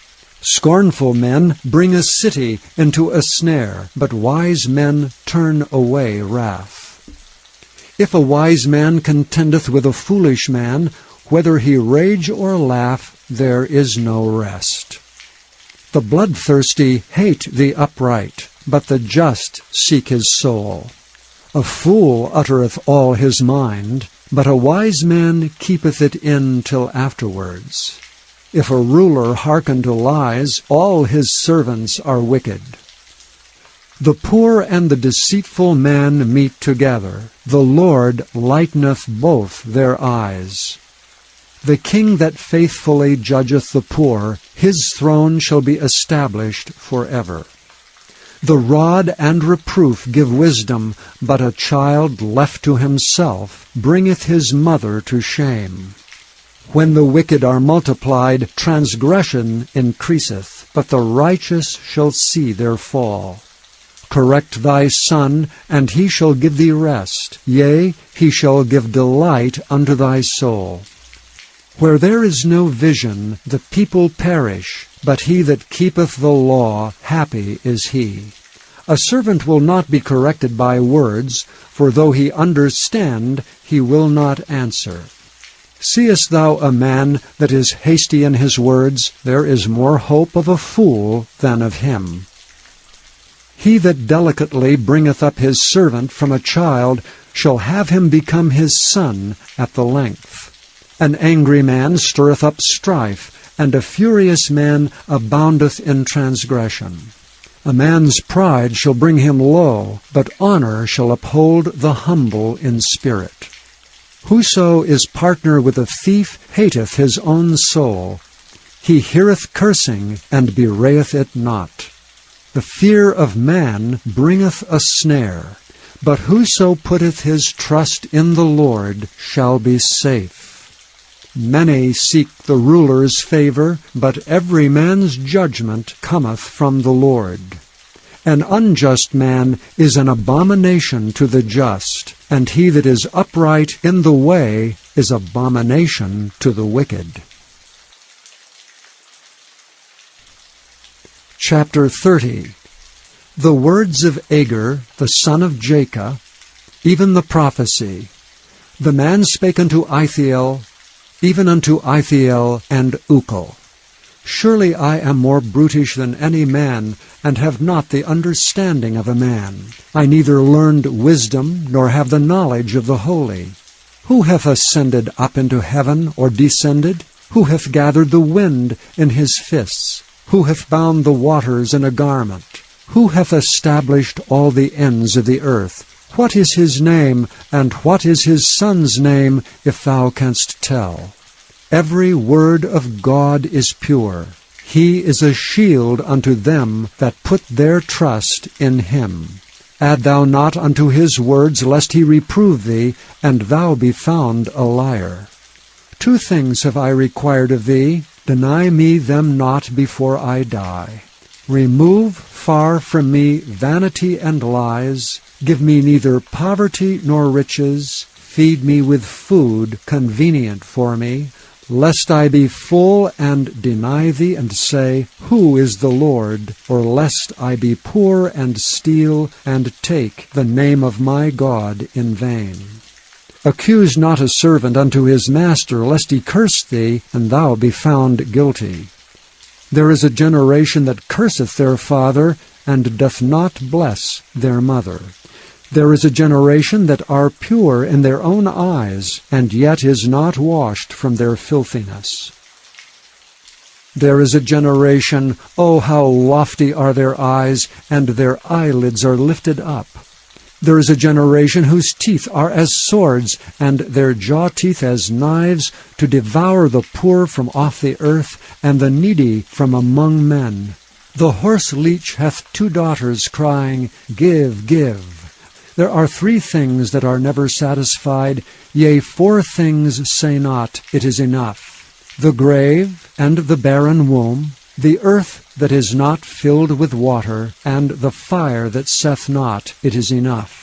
Scornful men bring a city into a snare, but wise men turn away wrath. If a wise man contendeth with a foolish man, whether he rage or laugh, there is no rest. The bloodthirsty hate the upright, but the just seek his soul. A fool uttereth all his mind, but a wise man keepeth it in till afterwards. If a ruler hearken to lies, all his servants are wicked. The poor and the deceitful man meet together. The Lord lighteneth both their eyes. The king that faithfully judgeth the poor, his throne shall be established forever. The rod and reproof give wisdom, but a child left to himself bringeth his mother to shame. When the wicked are multiplied, transgression increaseth, but the righteous shall see their fall. Correct thy son, and he shall give thee rest. Yea, he shall give delight unto thy soul. Where there is no vision, the people perish, but he that keepeth the law, happy is he. A servant will not be corrected by words, for though he understand, he will not answer. Seest thou a man that is hasty in his words? There is more hope of a fool than of him. He that delicately bringeth up his servant from a child shall have him become his son at the length. An angry man stirreth up strife, and a furious man aboundeth in transgression. A man's pride shall bring him low, but honor shall uphold the humble in spirit. Whoso is partner with a thief hateth his own soul. He heareth cursing, and bewrayeth it not. The fear of man bringeth a snare, but whoso putteth his trust in the Lord shall be safe. Many seek the ruler's favor, but every man's judgment cometh from the Lord. An unjust man is an abomination to the just, and he that is upright in the way is abomination to the wicked. Chapter 30. The words of Agur, the son of Jacob, even the prophecy. The man spake unto Ithiel, even unto Ithiel and Ukal. Surely I am more brutish than any man, and have not the understanding of a man. I neither learned wisdom, nor have the knowledge of the holy. Who hath ascended up into heaven, or descended? Who hath gathered the wind in his fists? Who hath bound the waters in a garment? Who hath established all the ends of the earth? What is his name, and what is his son's name, if thou canst tell? Every word of God is pure. He is a shield unto them that put their trust in him. Add thou not unto his words, lest he reprove thee, and thou be found a liar. 2 things have I required of thee. Deny me them not before I die. Remove far from me vanity and lies. Give me neither poverty nor riches. Feed me with food convenient for me, lest I be full and deny thee and say, Who is the Lord? Or lest I be poor and steal and take the name of my God in vain. Accuse not a servant unto his master, lest he curse thee, and thou be found guilty. There is a generation that curseth their father, and doth not bless their mother. There is a generation that are pure in their own eyes, and yet is not washed from their filthiness. There is a generation, oh, how lofty are their eyes, and their eyelids are lifted up. There is a generation whose teeth are as swords, and their jaw teeth as knives, to devour the poor from off the earth, and the needy from among men. The horse leech hath 2 daughters, crying, Give, give. There are 3 things that are never satisfied, yea, 4 things say not, It is enough. The grave, and the barren womb, The earth that is not filled with water, and the fire that saith not, it is enough.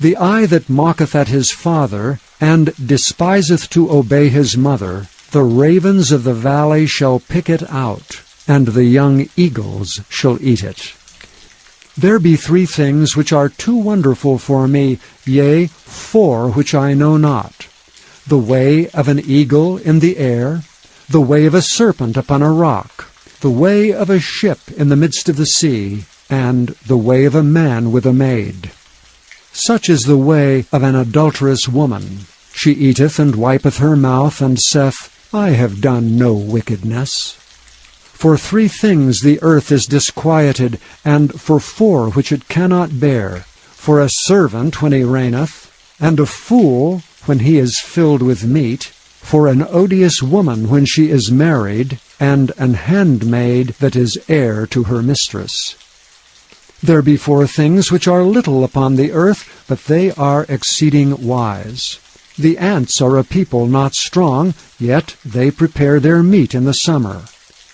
The eye that mocketh at his father, and despiseth to obey his mother, the ravens of the valley shall pick it out, and the young eagles shall eat it. There be 3 things which are too wonderful for me, yea, 4 which I know not: the way of an eagle in the air, the way of a serpent upon a rock, the way of a ship in the midst of the sea, and the way of a man with a maid. Such is the way of an adulterous woman. She eateth and wipeth her mouth, and saith, I have done no wickedness. For 3 things the earth is disquieted, and for 4 which it cannot bear: for a servant when he reigneth, and a fool when he is filled with meat, for an odious woman when she is married, and an handmaid that is heir to her mistress. There be 4 things which are little upon the earth, but they are exceeding wise. The ants are a people not strong, yet they prepare their meat in the summer.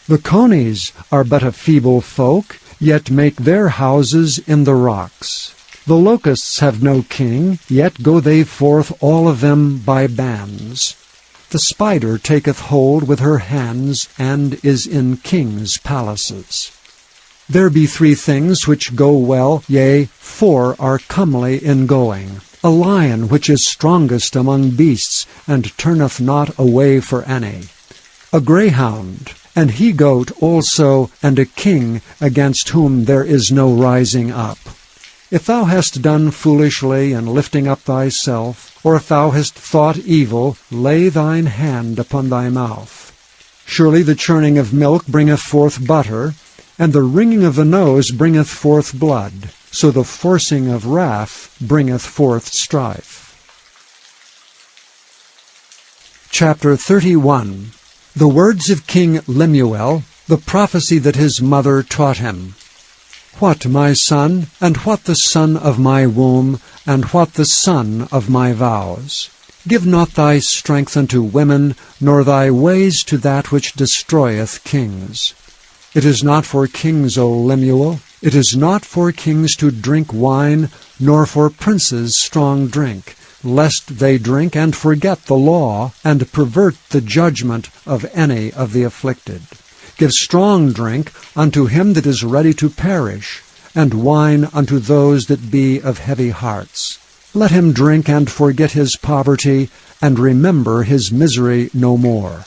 The conies are but a feeble folk, yet make their houses in the rocks. The locusts have no king, yet go they forth all of them by bands. The spider taketh hold with her hands, and is in kings' palaces. There be 3 things which go well, yea, 4 are comely in going: a lion which is strongest among beasts, and turneth not away for any; a greyhound, and he-goat also, and a king against whom there is no rising up. If thou hast done foolishly in lifting up thyself, or if thou hast thought evil, lay thine hand upon thy mouth. Surely the churning of milk bringeth forth butter, and the wringing of the nose bringeth forth blood, so the forcing of wrath bringeth forth strife. Chapter 31. The words of King Lemuel, the prophecy that his mother taught him. What, my son, and what the son of my womb, and what the son of my vows? Give not thy strength unto women, nor thy ways to that which destroyeth kings. It is not for kings, O Lemuel, it is not for kings to drink wine, nor for princes strong drink, lest they drink and forget the law, and pervert the judgment of any of the afflicted. Give strong drink unto him that is ready to perish, and wine unto those that be of heavy hearts. Let him drink and forget his poverty, and remember his misery no more.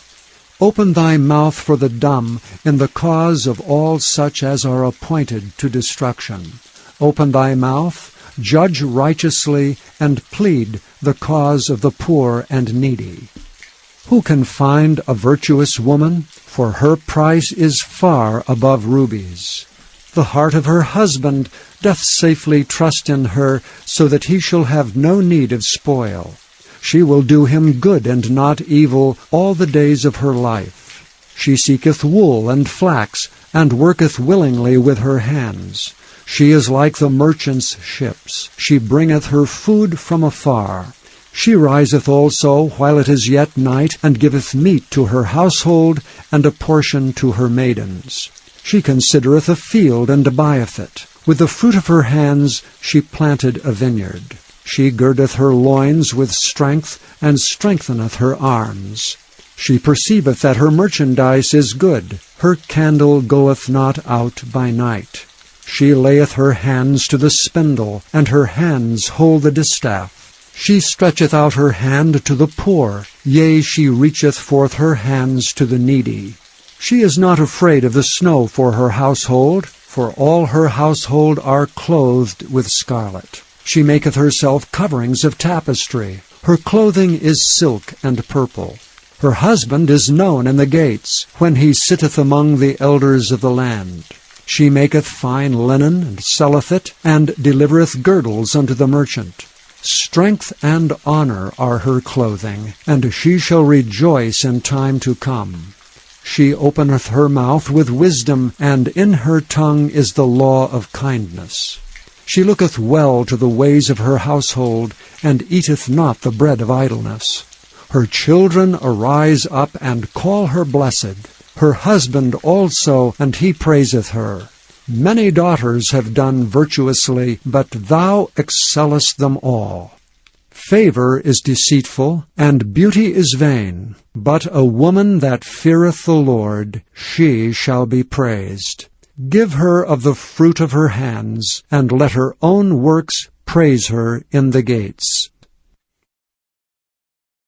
Open thy mouth for the dumb in the cause of all such as are appointed to destruction. Open thy mouth, judge righteously, and plead the cause of the poor and needy. Who can find a virtuous woman? For her price is far above rubies. The heart of her husband doth safely trust in her, so that he shall have no need of spoil. She will do him good and not evil all the days of her life. She seeketh wool and flax, and worketh willingly with her hands. She is like the merchant's ships. She bringeth her food from afar. She riseth also while it is yet night, and giveth meat to her household, and a portion to her maidens. She considereth a field, and buyeth it. With the fruit of her hands she planted a vineyard. She girdeth her loins with strength, and strengtheneth her arms. She perceiveth that her merchandise is good. Her candle goeth not out by night. She layeth her hands to the spindle, and her hands hold the distaff. She stretcheth out her hand to the poor, yea, she reacheth forth her hands to the needy. She is not afraid of the snow for her household, for all her household are clothed with scarlet. She maketh herself coverings of tapestry. Her clothing is silk and purple. Her husband is known in the gates, when he sitteth among the elders of the land. She maketh fine linen, and selleth it, and delivereth girdles unto the merchant. Strength and honor are her clothing, and she shall rejoice in time to come. She openeth her mouth with wisdom, and in her tongue is the law of kindness. She looketh well to the ways of her household, and eateth not the bread of idleness. Her children arise up and call her blessed, her husband also, and he praiseth her. Many daughters have done virtuously, but thou excellest them all. Favor is deceitful, and beauty is vain, but a woman that feareth the Lord, she shall be praised. Give her of the fruit of her hands, and let her own works praise her in the gates.